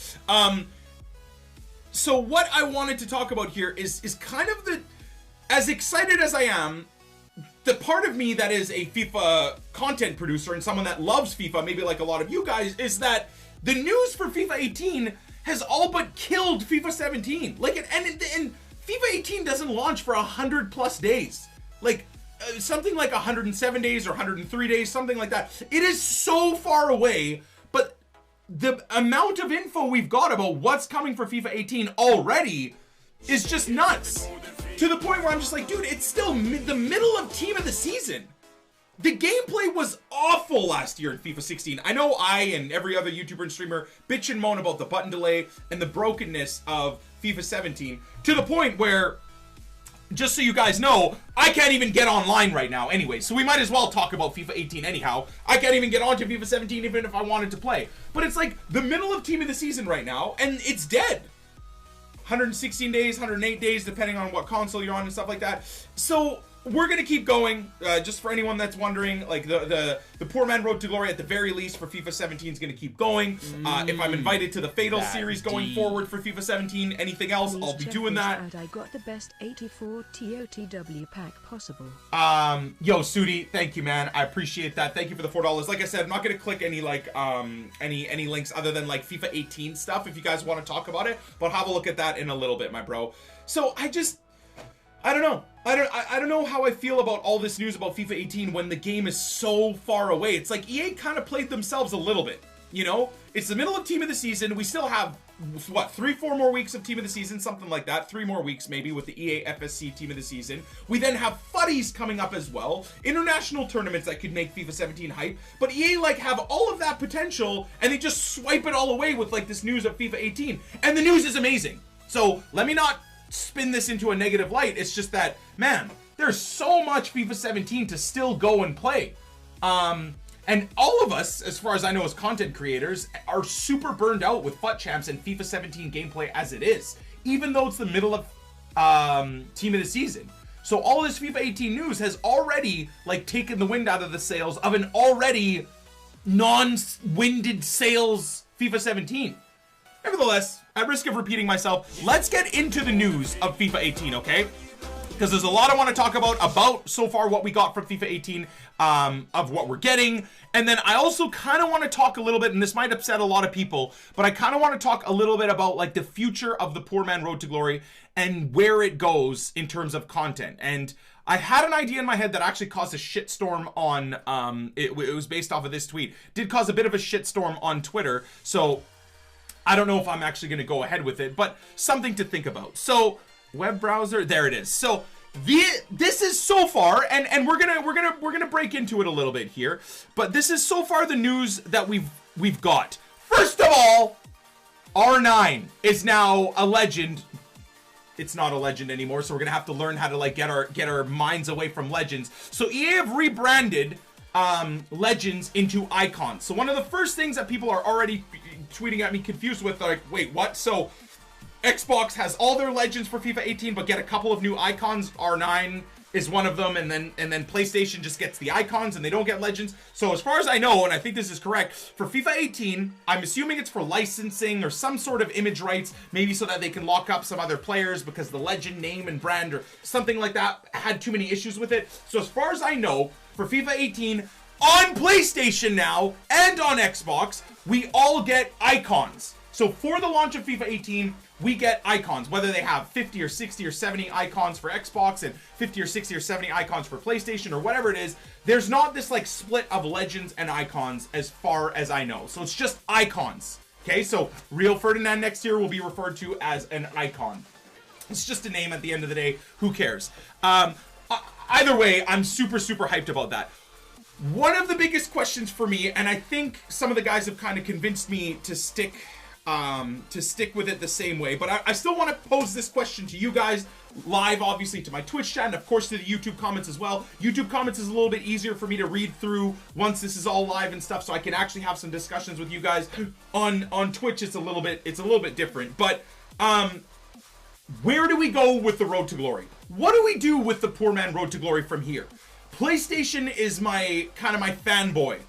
So what I wanted to talk about here is kind of as excited as I am, the part of me that is a FIFA content producer and someone that loves FIFA, maybe like a lot of you guys, is that the news for FIFA 18 has all but killed FIFA 17. Like, and FIFA 18 doesn't launch for 100+ days. Like, something like 107 days or 103 days, something like that. It is so far away, but the amount of info we've got about what's coming for FIFA 18 already is just nuts. To the point where I'm just like, dude, it's still the middle of team of the season. The gameplay was awful last year in FIFA 16. I know I and every other YouTuber and streamer bitch and moan about the button delay and the brokenness of FIFA 17, to the point where, just so you guys know, I can't even get online right now anyway, so we might as well talk about FIFA 18 anyhow. I can't even get onto FIFA 17 even if I wanted to play. But it's like the middle of team of the season right now, and it's dead. 116 days, 108 days, depending on what console you're on and stuff like that. So we're gonna keep going. Just for anyone that's wondering, like the Poor Man Road to Glory at the very least for FIFA 17 is gonna keep going. If I'm invited to the Fatal series going forward for FIFA 17, anything else, I'll be doing that. And I got the best 84 TOTW pack possible. Yo, Sudi, thank you, man. I appreciate that. Thank you for the $4. Like I said, I'm not gonna click any like any links other than like FIFA 18 stuff if you guys want to talk about it. But have a look at that in a little bit, my bro. So I don't know. I don't know how I feel about all this news about FIFA 18 when the game is so far away. It's like EA kind of played themselves a little bit, you know? It's the middle of Team of the Season. We still have, what, 3-4 more weeks of Team of the Season, something like that. 3 more weeks maybe with the EA FSC Team of the Season. We then have fuddies coming up as well. International tournaments that could make FIFA 17 hype. But EA like have all of that potential and they just swipe it all away with like this news of FIFA 18. And the news is amazing. So let me not spin this into a negative light. It's just that, man, there's so much FIFA 17 to still go and play. And all of us, as far as I know as content creators, are super burned out with FUT Champs and FIFA 17 gameplay as it is, even though it's the middle of Team of the Season. So all this FIFA 18 news has already like taken the wind out of the sails of an already non-winded sails FIFA 17. Nevertheless, at risk of repeating myself, let's get into the news of FIFA 18, okay? Because there's a lot I want to talk about so far what we got from FIFA 18, of what we're getting. And then I also kind of want to talk a little bit, and this might upset a lot of people, but I kind of want to talk a little bit about like the future of the Poor Man Road to Glory and where it goes in terms of content. And I had an idea in my head that actually caused a shitstorm on, it was based off of this tweet. Did cause a bit of a shitstorm on Twitter, so I don't know if I'm actually going to go ahead with it, but something to think about. So web browser, there it is. So this is so far, and we're gonna break into it a little bit here, but this is so far the news that we've got. First of all, R9 is now a legend. It's not a legend anymore, so we're gonna have to learn how to like get our minds away from legends. So EA have rebranded legends into icons. So one of the first things that people are already tweeting at me confused with, like, wait, what? So Xbox has all their legends for FIFA 18 but get a couple of new icons. R9 is one of them, and then PlayStation just gets the icons and they don't get legends. So as far as I know, and I think this is correct, for FIFA 18, I'm assuming it's for licensing or some sort of image rights, maybe so that they can lock up some other players because the legend name and brand or something like that had too many issues with it. So as far as I know, for FIFA 18 on PlayStation now and on Xbox, we all get icons. So for the launch of FIFA 18, we get icons, whether they have 50 or 60 or 70 icons for Xbox and 50 or 60 or 70 icons for PlayStation or whatever it is. There's not this like split of legends and icons as far as I know. So it's just icons. Okay, so Rio Ferdinand next year will be referred to as an icon. It's just a name at the end of the day. Who cares? Either way, I'm super hyped about that. One of the biggest questions for me, and I think some of the guys have kind of convinced me to stick with it the same way, but I still want to pose this question to you guys live, obviously to my Twitch chat, and of course to the YouTube comments as well. YouTube comments is a little bit easier for me to read through once this is all live and stuff, so I can actually have some discussions with you guys. On Twitch it's a little bit different, but where do we go with the Road to Glory? What do we do with the Poor Man Road to Glory from here? PlayStation is my kind of my fanboy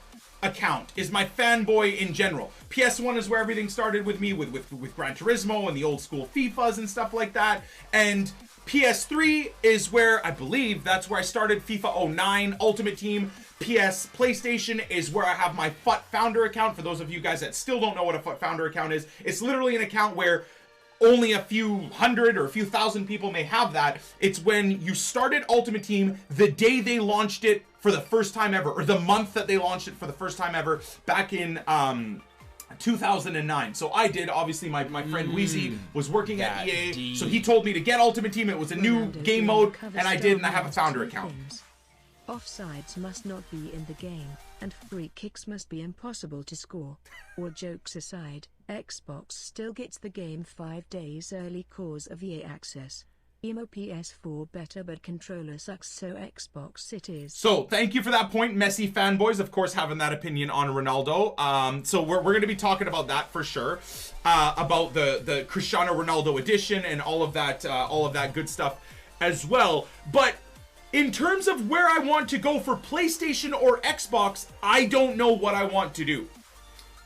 account, is my fanboy in general. PS1 is where everything started with me, with Gran Turismo and the old school FIFAs and stuff like that. And PS3 is where, I believe, that's where I started FIFA 09 Ultimate Team. PlayStation is where I have my FUT Founder account. For those of you guys that still don't know what a FUT Founder account is, it's literally an account where only a few hundred or a few thousand people may have that. It's when you started Ultimate Team the day they launched it for the first time ever, or the month that they launched it for the first time ever, back in 2009. So I did, obviously my friend Wheezy was working at EA, so he told me to get Ultimate Team. It was a new game mode, and I did, and I have a founder account. Offsides must not be in the game, and free kicks must be impossible to score. All jokes aside, Xbox still gets the game 5 days early cause of EA access. Emo PS4 better, but controller sucks, so Xbox it is. So thank you for that point, Messi fanboys, of course, having that opinion on Ronaldo. So we're going to be talking about that for sure, about the Cristiano Ronaldo edition and all of that good stuff as well. But in terms of where I want to go for PlayStation or Xbox, I don't know what I want to do.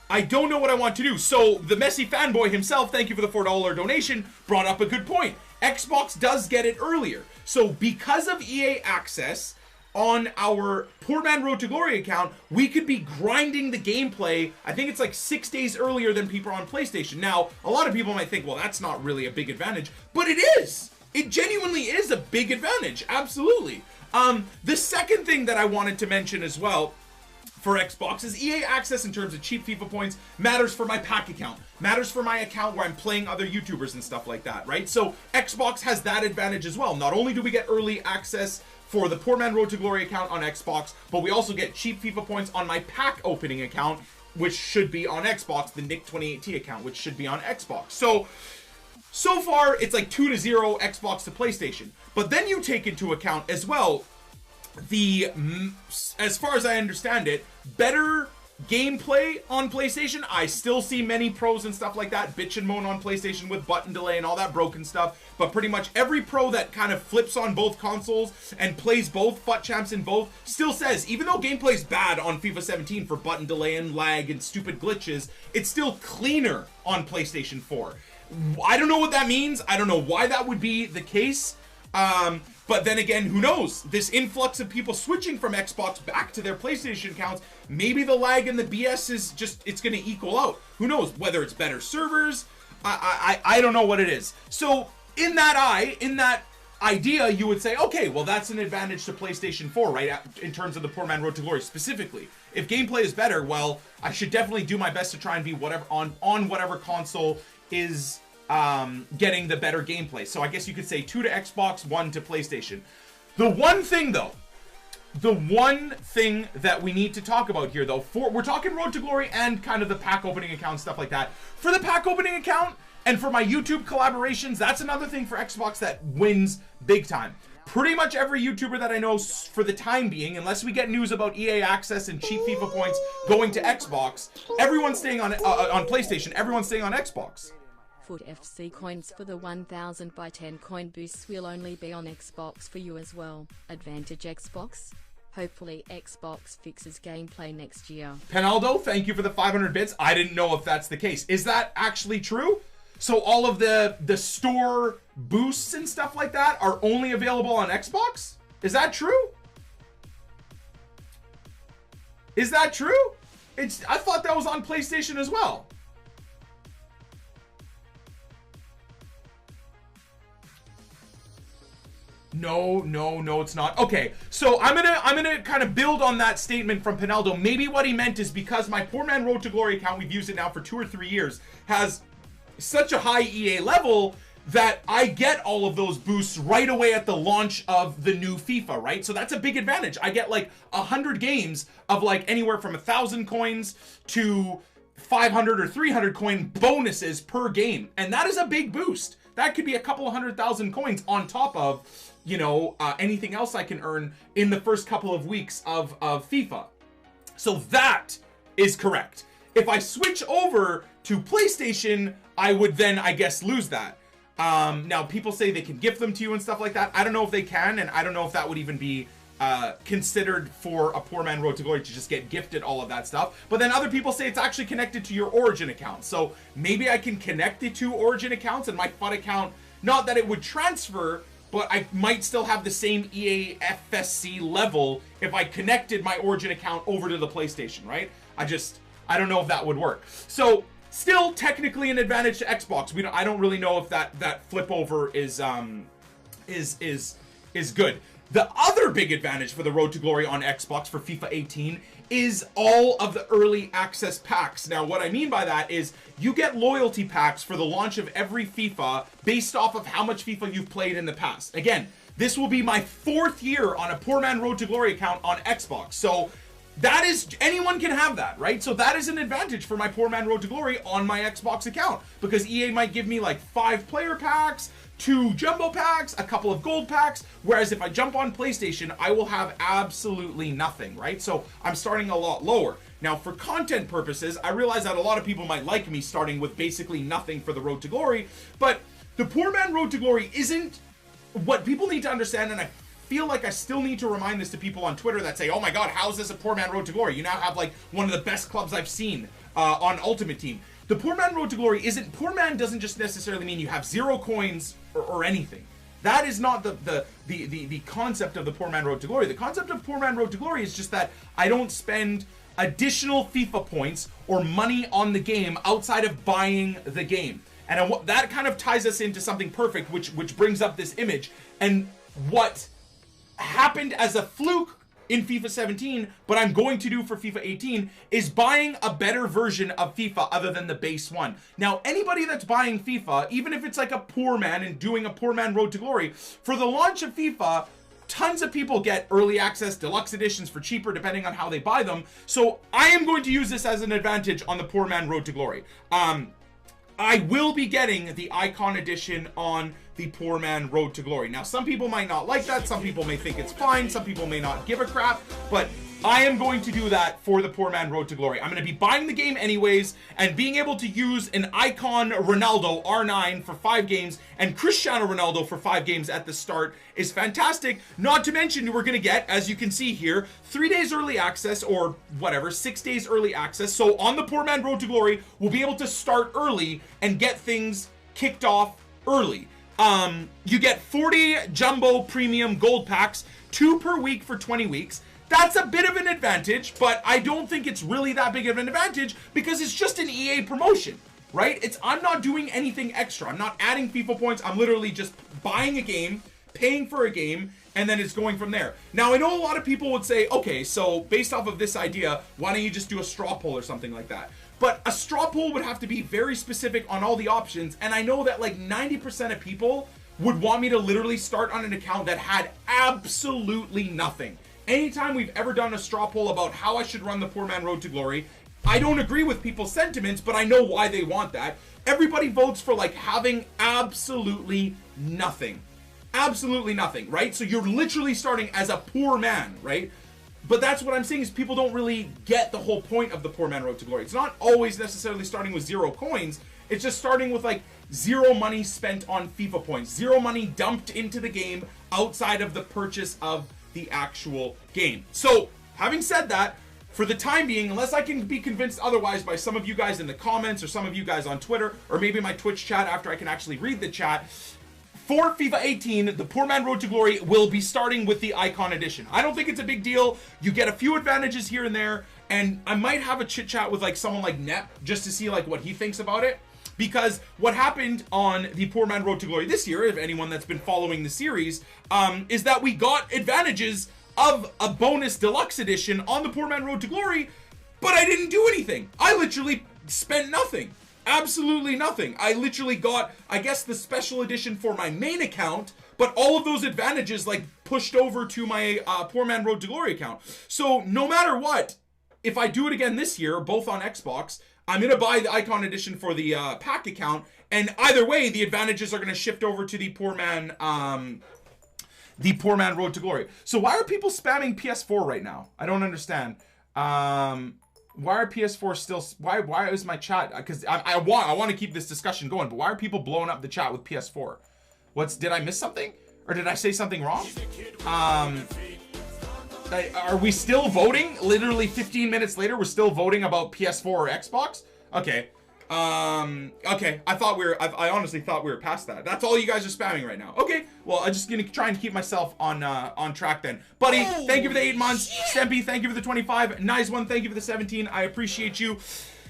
I don't know what I want to do. So the Messi fanboy himself, thank you for the $4 donation, brought up a good point. Xbox does get it earlier. So because of EA access on our Poor Man Road to Glory account, we could be grinding the gameplay, I think it's like 6 days earlier than people on PlayStation. Now, a lot of people might think, well, that's not really a big advantage, but it is. It genuinely is a big advantage. Absolutely. The second thing that I wanted to mention as well for Xbox is EA access in terms of cheap FIFA points matters for my pack account, matters for my account where I'm playing other YouTubers and stuff like that, right? So Xbox has that advantage as well. Not only do we get early access for the Poor Man Road to Glory account on Xbox, but we also get cheap FIFA points on my pack opening account, which should be on Xbox, the Nick 28T account, which should be on Xbox. So far, it's like 2-0 Xbox to PlayStation. But then you take into account as well as far as I understand it, better gameplay on PlayStation. I still see many pros and stuff like that bitch and moan on PlayStation with button delay and all that broken stuff, but pretty much every pro that kind of flips on both consoles and plays both FUT champs in both still says, even though gameplay's bad on FIFA 17 for button delay and lag and stupid glitches, it's still cleaner on PlayStation 4. I don't know what that means. I don't know why that would be the case. But then again, who knows? This influx of people switching from Xbox back to their PlayStation accounts, maybe the lag and the BS is just, it's going to equal out. Who knows? Whether it's better servers, I don't know what it is. So in that idea, you would say, okay, well, that's an advantage to PlayStation 4, right? In terms of the Poor Man Road to Glory specifically. If gameplay is better, well, I should definitely do my best to try and be whatever on whatever console is getting the better gameplay. So I guess you could say 2 to Xbox, 1 to PlayStation. The one thing that we need to talk about here though, we're talking Road to Glory and kind of the pack opening account, stuff like that. For the pack opening account and for my YouTube collaborations, that's another thing for Xbox that wins big time. Pretty much every YouTuber that I know for the time being, unless we get news about EA access and cheap FIFA points going to Xbox, everyone's staying on PlayStation, everyone's staying on Xbox. Foot FC coins for the 1000 by 10 coin boosts will only be on Xbox for you as well. Advantage Xbox? Hopefully Xbox fixes gameplay next year. Penaldo, thank you for the 500 bits. I didn't know if that's the case. Is that actually true? So all of the store boosts and stuff like that are only available on Xbox? Is that true? Is that true? I thought that was on PlayStation as well. No, it's not. Okay, so I'm gonna kind of build on that statement from Penaldo. Maybe what he meant is because my Poor Man Road to Glory account, we've used it now for 2 or 3 years, has such a high EA level that I get all of those boosts right away at the launch of the new FIFA, right? So that's a big advantage. I get like 100 games of like anywhere from 1,000 coins to 500 or 300 coin bonuses per game, and that is a big boost. That could be a couple of 100,000 coins on top of, you know, anything else I can earn in the first couple of weeks of FIFA. So that is correct. If I switch over to PlayStation, I would then, I guess, lose that. Now, people say they can gift them to you and stuff like that. I don't know if they can, and I don't know if that would even be considered for a Poor Man Road to Glory to just get gifted all of that stuff. But then other people say it's actually connected to your Origin account. So maybe I can connect the 2 Origin accounts and my FUT account, not that it would transfer, but I might still have the same EA FSC level if I connected my Origin account over to the PlayStation, right? I don't know if that would work. So still technically an advantage to Xbox. I don't really know if that flip over is good. The other big advantage for the Road to Glory on Xbox for FIFA 18 is all of the early access packs. Now, what I mean by that is you get loyalty packs for the launch of every FIFA based off of how much FIFA you've played in the past. Again, this will be my 4th year on a Poor Man Road to Glory account on Xbox. So that is, anyone can have that, right? So that is an advantage for my Poor Man Road to Glory on my Xbox account, because EA might give me like 5 player packs, 2 jumbo packs, a couple of gold packs, whereas if I jump on PlayStation, I will have absolutely nothing, right? So I'm starting a lot lower. Now, for content purposes, I realize that a lot of people might like me starting with basically nothing for the Road to Glory, but the Poor Man Road to Glory isn't what people need to understand, and I feel like I still need to remind this to people on Twitter that say, oh my god, how is this a Poor Man Road to Glory? You now have like one of the best clubs I've seen on Ultimate Team. The Poor Man Road to Glory isn't, Poor Man doesn't just necessarily mean you have 0 coins or anything. That is not the concept of the Poor Man Road to Glory. The concept of Poor Man Road to Glory is just that I don't spend additional FIFA points or money on the game outside of buying the game. And that kind of ties us into something perfect, which brings up this image. And what happened as a fluke in FIFA 17, but I'm going to do for FIFA 18, is buying a better version of FIFA other than the base one. Now, anybody that's buying FIFA, even if it's like a poor man and doing a poor man road to glory, for the launch of FIFA, tons of people get early access, deluxe editions for cheaper, depending on how they buy them. So I am going to use this as an advantage on the poor man road to glory. I will be getting the icon edition on the poor man road to glory. Now, some people might not like that. Some people may think it's fine. Some people may not give a crap, but I am going to do that for the poor man road to glory. I'm going to be buying the game anyways, and being able to use an icon Ronaldo R9 for 5 games and Cristiano Ronaldo for 5 games at the start is fantastic. Not to mention, we're going to get, as you can see here, 3 days early access, or whatever, 6 days early access. So on the poor man road to glory, we'll be able to start early and get things kicked off early. You get 40 jumbo premium gold packs, 2 per week for 20 weeks. That's a bit of an advantage, but I don't think it's really that big of an advantage because it's just an EA promotion, right? I'm not doing anything extra. I'm not adding FIFA points. I'm literally just buying a game, paying for a game, and then it's going from there. Now, I know a lot of people would say, okay, so based off of this idea, why don't you just do a straw poll or something like that? But a straw poll would have to be very specific on all the options, and I know that like 90% of people would want me to literally start on an account that had absolutely nothing. Anytime we've ever done a straw poll about how I should run the poor man road to glory, I don't agree with people's sentiments, but I know why they want that. Everybody votes for like having absolutely nothing. Absolutely nothing, right? So you're literally starting as a poor man, right? But that's what I'm saying is people don't really get the whole point of the poor man road to glory. It's not always necessarily starting with 0 coins. It's just starting with like 0 money spent on FIFA points, 0 money dumped into the game outside of the purchase of the actual game. So having said that, for the time being, unless I can be convinced otherwise by some of you guys in the comments or some of you guys on Twitter or maybe my Twitch chat after I can actually read the chat, for FIFA 18, the poor man road to glory will be starting with the icon edition. I don't think it's a big deal. You get a few advantages here and there, and I might have a chit chat with like someone like Nep just to see like what he thinks about it. Because what happened on the poor man road to glory this year, if anyone that's been following the series, is that we got advantages of a bonus deluxe edition on the poor man road to glory, but I didn't do anything. I literally spent nothing. Absolutely nothing. I literally got, I guess, the special edition for my main account, but all of those advantages like pushed over to my poor man road to glory account. So no matter what, if I do it again this year, both on Xbox, I'm going to buy the icon edition for the pack account, and either way, the advantages are going to shift over to the poor man road to glory. So why are people spamming PS4 right now? I don't understand. Why are PS4 still, why is my chat, because I want to keep this discussion going, but why are people blowing up the chat with PS4? Did I miss something? Or did I say something wrong? Are we still voting? Literally 15 minutes later, we're still voting about PS4 or Xbox? Okay. Okay. I honestly thought we were past that. That's all you guys are spamming right now. Okay. Well, I'm just gonna try and keep myself on track then. Buddy, thank you for the 8 months. Stempy, thank you for the 25. Nice one. Thank you for the 17. I appreciate you.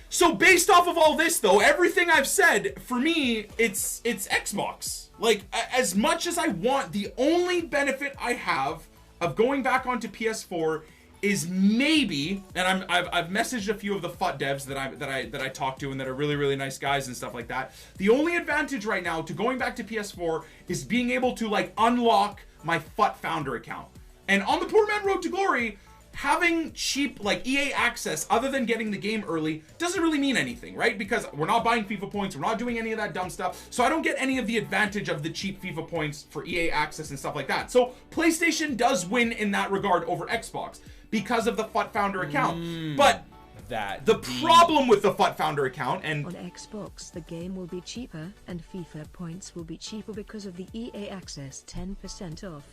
So based off of all this though, everything I've said, for me, it's Xbox. Like, as much as I want, the only benefit I have of going back onto PS4 is maybe, and I've messaged a few of the FUT devs that I talked to and that are really, really nice guys and stuff like that. The only advantage right now to going back to PS4 is being able to like unlock my FUT founder account. And on the poor man road to glory, having cheap like EA access other than getting the game early doesn't really mean anything, right? Because we're not buying FIFA points, we're not doing any of that dumb stuff, so I don't get any of the advantage of the cheap FIFA points for EA access and stuff like that. So PlayStation does win in that regard over Xbox because of the FUT founder account. But the problem with the FUT founder account, and on Xbox the game will be cheaper and FIFA points will be cheaper because of the EA access 10% off.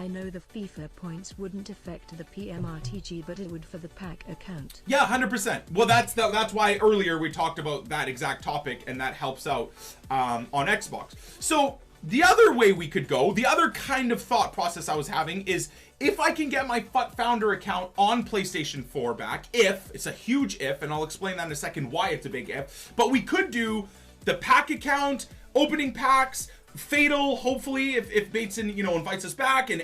I know the FIFA points wouldn't affect the PMRTG, but it would for the pack account. Yeah, 100%. Well, that's why earlier we talked about that exact topic, and that helps out on Xbox. So the other way we could go, the other kind of thought process I was having is if I can get my FUT founder account on PlayStation 4 back, if, it's a huge if, and I'll explain that in a second why it's a big if, but we could do the pack account, opening packs, Fatal, hopefully, if Bateson, you know, invites us back, and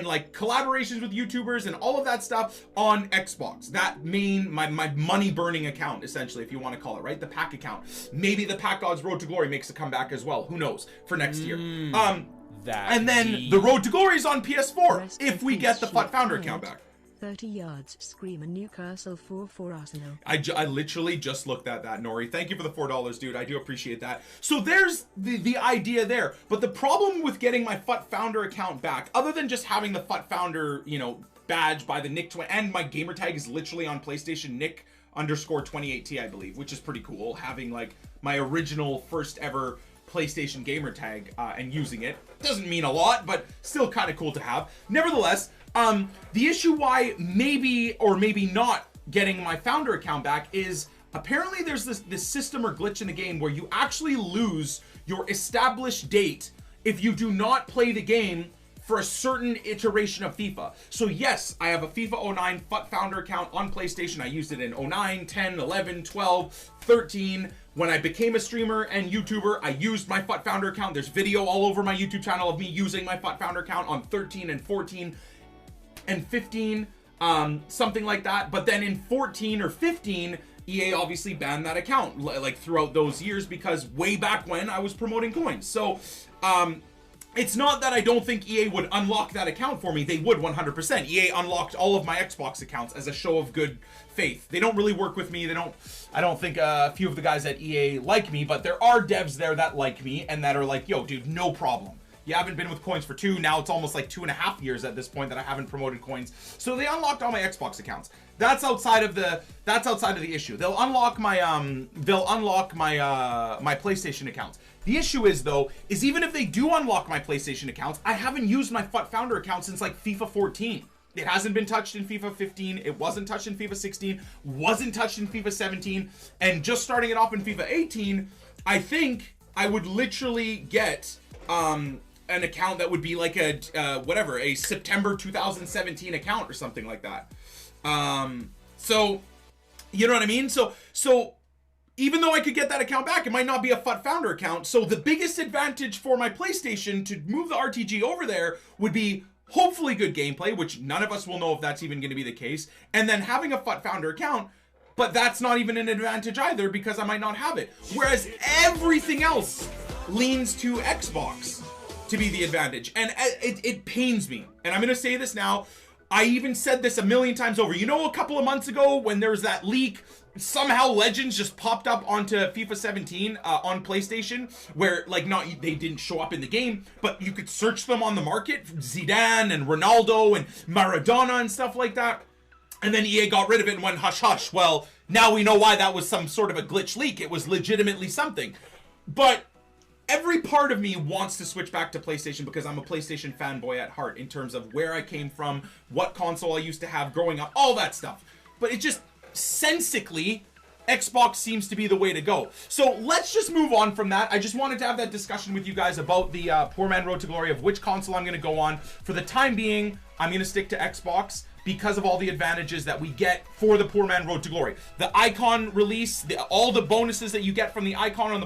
like collaborations with YouTubers and all of that stuff on Xbox. That my money burning account, essentially, if you want to call it, right? The pack account. Maybe the Pack Gods Road to Glory makes a comeback as well. Who knows? For next year. And then the Road to Glory is on PS4 if we get the FUT Founder account back. 30 yards, scream a Newcastle 4 for Arsenal. I literally just looked at that, Nori. Thank you for the $4, dude. I do appreciate that. So there's the idea there. But the problem with getting my FUT Founder account back, other than just having the FUT Founder, you know, badge by the Nick, and my gamer tag is literally on PlayStation Nick _28T, I believe, which is pretty cool. Having like my original first ever PlayStation gamer tag and using it doesn't mean a lot, but still kind of cool to have. Nevertheless, the issue why maybe or maybe not getting my founder account back is apparently there's this system or glitch in the game where you actually lose your established date if you do not play the game for a certain iteration of FIFA. So yes, I have a FIFA 09 FUT Founder account on PlayStation. I used it in 09, 10, 11, 12, 13. When I became a streamer and YouTuber, I used my FUT Founder account. There's video all over my YouTube channel of me using my FUT Founder account on 13 and 14 and 15, something like that. But then in 14 or 15, EA obviously banned that account like throughout those years because way back when I was promoting coins. So it's not that I don't think EA would unlock that account for me. They would 100%. EA unlocked all of my Xbox accounts as a show of good faith. They don't really work with me. I don't think a few of the guys at EA like me, but there are devs there that like me and that are like, yo, dude, no problem. You haven't been with coins for 2, now it's almost like 2.5 years at this point that I haven't promoted coins. So they unlocked all my Xbox accounts. That's outside of the issue. They'll unlock my my PlayStation accounts. The issue is though, is even if they do unlock my PlayStation accounts, I haven't used my FUT Founder account since like FIFA 14. It hasn't been touched in FIFA 15, it wasn't touched in FIFA 16, wasn't touched in FIFA 17, and just starting it off in FIFA 18, I think I would literally get an account that would be like a September 2017 account or something like that. So you know what I mean? So even though I could get that account back, it might not be a FUT Founder account. So the biggest advantage for my PlayStation to move the RTG over there would be hopefully good gameplay, which none of us will know if that's even going to be the case, and then having a FUT Founder account. But that's not even an advantage either because I might not have it. Whereas everything else leans to Xbox to be the advantage. And it pains me. And I'm going to say this now. I even said this a million times over. You know, a couple of months ago when there was that leak, somehow Legends just popped up onto FIFA 17 on PlayStation, where like they didn't show up in the game, but you could search them on the market, Zidane and Ronaldo and Maradona and stuff like that. And then EA got rid of it and went hush hush. Well, now we know why that was some sort of a glitch leak. It was legitimately something. But every part of me wants to switch back to PlayStation because I'm a PlayStation fanboy at heart in terms of where I came from, what console I used to have growing up, all that stuff. But it just, sensically, Xbox seems to be the way to go. So let's just move on from that. I just wanted to have that discussion with you guys about the Poor Man Road to Glory of which console I'm going to go on. For the time being, I'm going to stick to Xbox because of all the advantages that we get for the Poor Man Road to Glory. The Icon release, all the bonuses that you get from the Icon on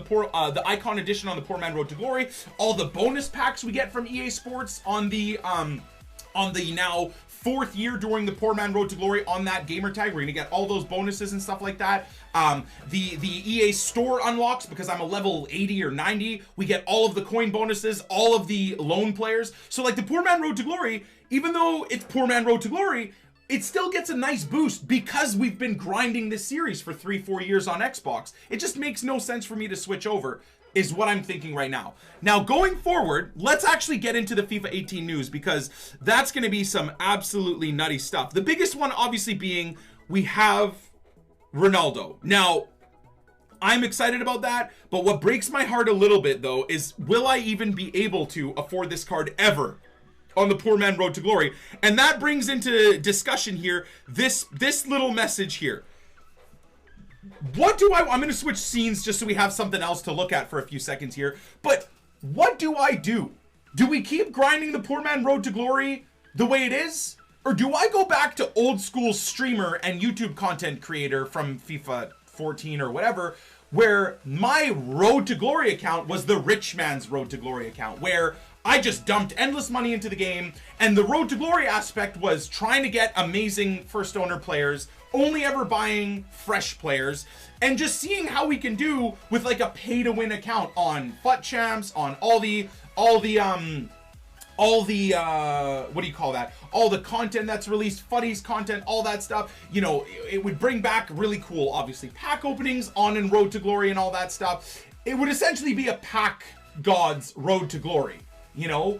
the Icon edition on the Poor Man Road to Glory, all the bonus packs we get from EA Sports on the now 4th year during the Poor Man Road to Glory on that gamer tag. We're gonna get all those bonuses and stuff like that. The EA store unlocks because I'm a level 80 or 90. We get all of the coin bonuses, all of the lone players. So like the Poor Man Road to Glory, even though it's Poor Man Road to Glory, it still gets a nice boost because we've been grinding this series for 3-4 years on Xbox. It just makes no sense for me to switch over, is what I'm thinking right now. Now, going forward, let's actually get into the FIFA 18 news because that's going to be some absolutely nutty stuff. The biggest one obviously being we have Ronaldo. Now, I'm excited about that, but what breaks my heart a little bit though is will I even be able to afford this card ever on the Poor Man Road to Glory? And that brings into discussion here this little message here. What do I'm going to switch scenes just so we have something else to look at for a few seconds here. But what do I do? Do we keep grinding the Poor Man Road to Glory the way it is? Or do I go back to old school streamer and YouTube content creator from FIFA 14 or whatever, where my Road to Glory account was the rich man's Road to Glory account, where I just dumped endless money into the game, and the Road to Glory aspect was trying to get amazing first owner players, only ever buying fresh players, and just seeing how we can do with like a pay to win account on FUT Champs, on all the what do you call that? All the content that's released, Fuddies content, all that stuff. You know, it would bring back really cool, obviously, pack openings on in Road to Glory and all that stuff. It would essentially be a pack god's Road to Glory, you know,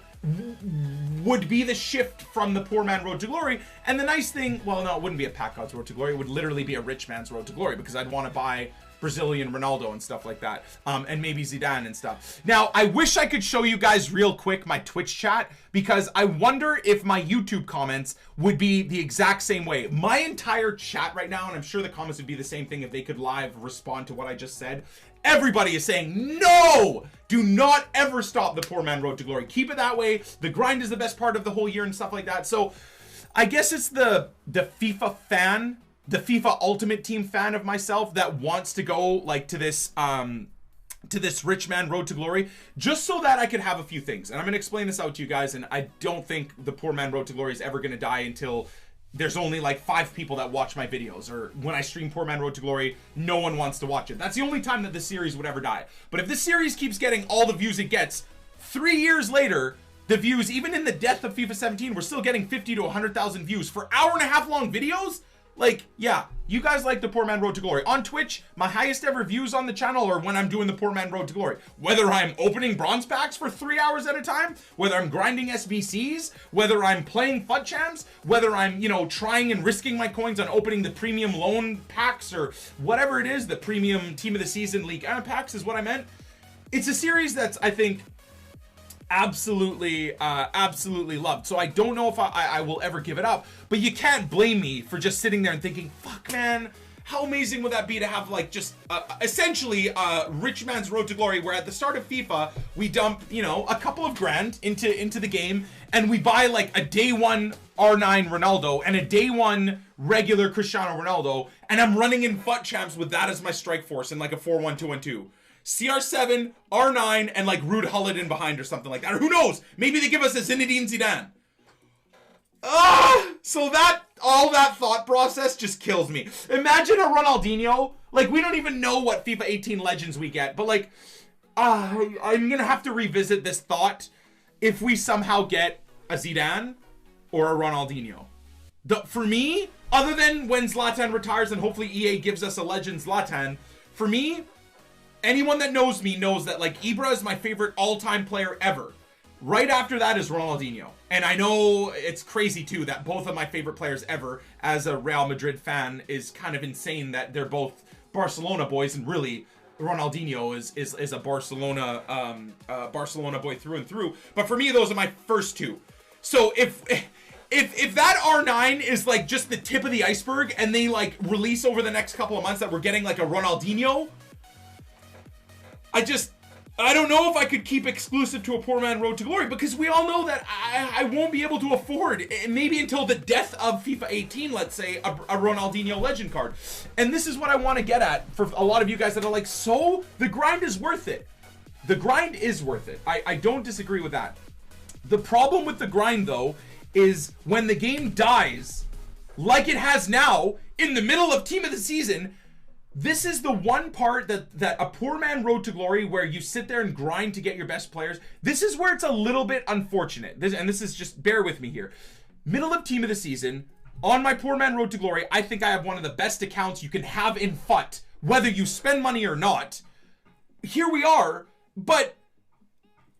would be the shift from the poor man Road to Glory. And the nice thing, well, no, it wouldn't be a pack god's Road to Glory. It would literally be a rich man's Road to Glory, because I'd want to buy Brazilian Ronaldo and stuff like that, and maybe Zidane and stuff. Now, I wish I could show you guys real quick my Twitch chat, because I wonder if my YouTube comments would be the exact same way. My entire chat right now, and I'm sure the comments would be the same thing if they could live respond to what I just said. Everybody is saying, no, do not ever stop the poor man Road to Glory. Keep it that way. The grind is the best part of the whole year and stuff like that. So I guess it's the FIFA fan, the FIFA Ultimate Team fan of myself that wants to go like to this rich man Road to Glory, just so that I could have a few things. And I'm going to explain this out to you guys, and I don't think the poor man Road to Glory is ever going to die until there's only like 5 people that watch my videos, or when I stream Poor Man Road to Glory, no one wants to watch it. That's the only time that this series would ever die. But if this series keeps getting all the views it gets, 3 years later, the views, even in the death of FIFA 17, we're still getting 50 to 100,000 views for hour-and-a-half long videos. Like, yeah, you guys like the Poor Man Road to Glory. On Twitch, my highest ever views on the channel are when I'm doing the Poor Man Road to Glory. Whether I'm opening bronze packs for 3 hours at a time, whether I'm grinding SBCs, whether I'm playing FUT Champs, whether I'm, you know, trying and risking my coins on opening the premium loan packs or whatever it is, the premium Team of the Season League packs is what I meant. It's a series that's, I think, absolutely loved. So I don't know if I will ever give it up, but you can't blame me for just sitting there and thinking, fuck man, how amazing would that be to have like just essentially rich man's Road to Glory, where at the start of FIFA we dump, you know, a couple of grand into the game, and we buy like a day 1 R9 Ronaldo and a day 1 regular Cristiano Ronaldo, and I'm running in FUT Champs with that as my strike force in like a 4-1-2-1-2. CR7, R9, and like Ruud Gullit in behind or something like that. Or who knows? Maybe they give us a Zinedine Zidane. So that, all that thought process just kills me. Imagine a Ronaldinho. Like, we don't even know what FIFA 18 Legends we get, but like, I'm gonna have to revisit this thought if we somehow get a Zidane or a Ronaldinho. For me, other than when Zlatan retires and hopefully EA gives us a Legend Zlatan, for me, anyone that knows me knows that like Ibra is my favorite all-time player ever. Right after that is Ronaldinho. And I know it's crazy too that both of my favorite players ever as a Real Madrid fan is kind of insane that they're both Barcelona boys, and really Ronaldinho is a Barcelona boy through and through. But for me, those are my first two. So if that R9 is like just the tip of the iceberg and they like release over the next couple of months that we're getting like a Ronaldinho, I don't know if I could keep exclusive to a Poor Man Road to Glory, because we all know that I won't be able to afford, maybe until the death of FIFA 18, let's say, a Ronaldinho Legend card. And this is what I want to get at for a lot of you guys that are like, so the grind is worth it. The grind is worth it. I don't disagree with that. The problem with the grind, though, is when the game dies, like it has now, in the middle of Team of the Season. This is the one part that a Poor Man Road to Glory, where you sit there and grind to get your best players, this is where it's a little bit unfortunate. This is just, bear with me here. Middle of Team of the Season, on my Poor Man Road to Glory, I think I have one of the best accounts you can have in FUT, whether you spend money or not. Here we are, but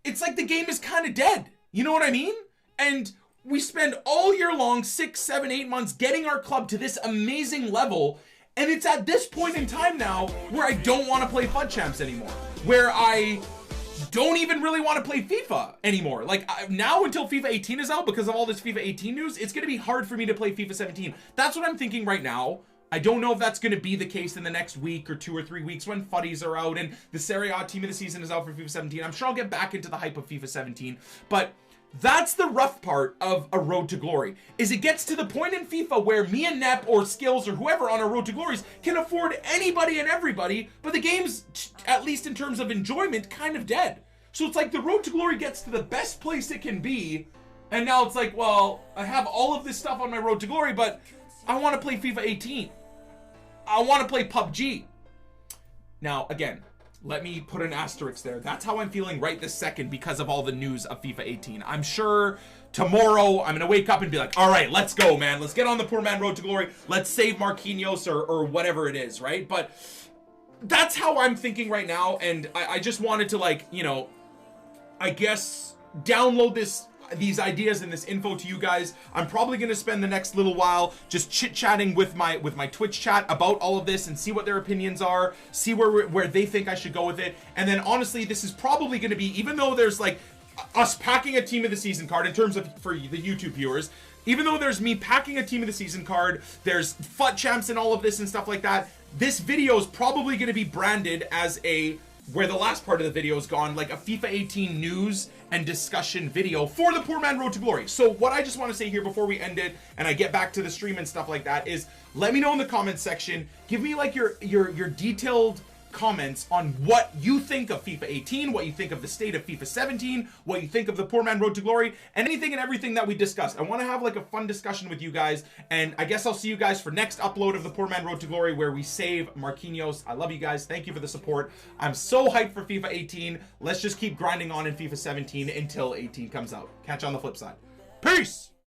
it's like the game is kind of dead. You know what I mean? And we spend all year long, 6, 7, 8 months getting our club to this amazing level. And it's at this point in time now where I don't want to play FUT Champs anymore. Where I don't even really want to play FIFA anymore. Like, now until FIFA 18 is out, because of all this FIFA 18 news, it's going to be hard for me to play FIFA 17. That's what I'm thinking right now. I don't know if that's going to be the case in the next week or 2 or 3 weeks when Fuddies are out and the Serie A Team of the Season is out for FIFA 17. I'm sure I'll get back into the hype of FIFA 17. But That's the rough part of a road to glory, is it gets to the point in FIFA where me and Nep or Skills or whoever on a road to glories can afford anybody and everybody, but the game's, at least in terms of enjoyment, kind of dead. So it's like the road to glory gets to the best place it can be, and now it's like, well, I have all of this stuff on my road to glory, but I want to play FIFA 18. I want to play PUBG. Now, again, let me put an asterisk there. That's how I'm feeling right this second because of all the news of FIFA 18. I'm sure tomorrow I'm going to wake up and be like, all right, let's go, man. Let's get on the poor man road to glory. Let's save Marquinhos or whatever it is, right? But that's how I'm thinking right now. And I just wanted to, like, you know, I guess download these ideas and this info to you guys. I'm probably going to spend the next little while just chit-chatting with my Twitch chat about all of this and see what their opinions are, see where they think I should go with it. And then honestly, this is probably going to be, even though there's like us packing a team of the season card in terms of for the YouTube viewers, even though there's me packing a team of the season card, there's FUT champs and all of this and stuff like that, this video is probably going to be branded as where the last part of the video is gone, like a FIFA 18 news and discussion video for the poor man road to glory. So what I just want to say here before we end it and I get back to the stream and stuff like that is, let me know in the comments section, give me like your detailed comments on what you think of FIFA 18, what you think of the state of FIFA 17, what you think of the poor man road to glory, and anything and everything that we discussed. I want to have like a fun discussion with you guys, and I guess I'll see you guys for next upload of the poor man road to glory where we save Marquinhos. I love you guys. Thank you for the support. I'm so hyped for FIFA 18. Let's just keep grinding on in FIFA 17 until 18 comes out. Catch you on the flip side. Peace!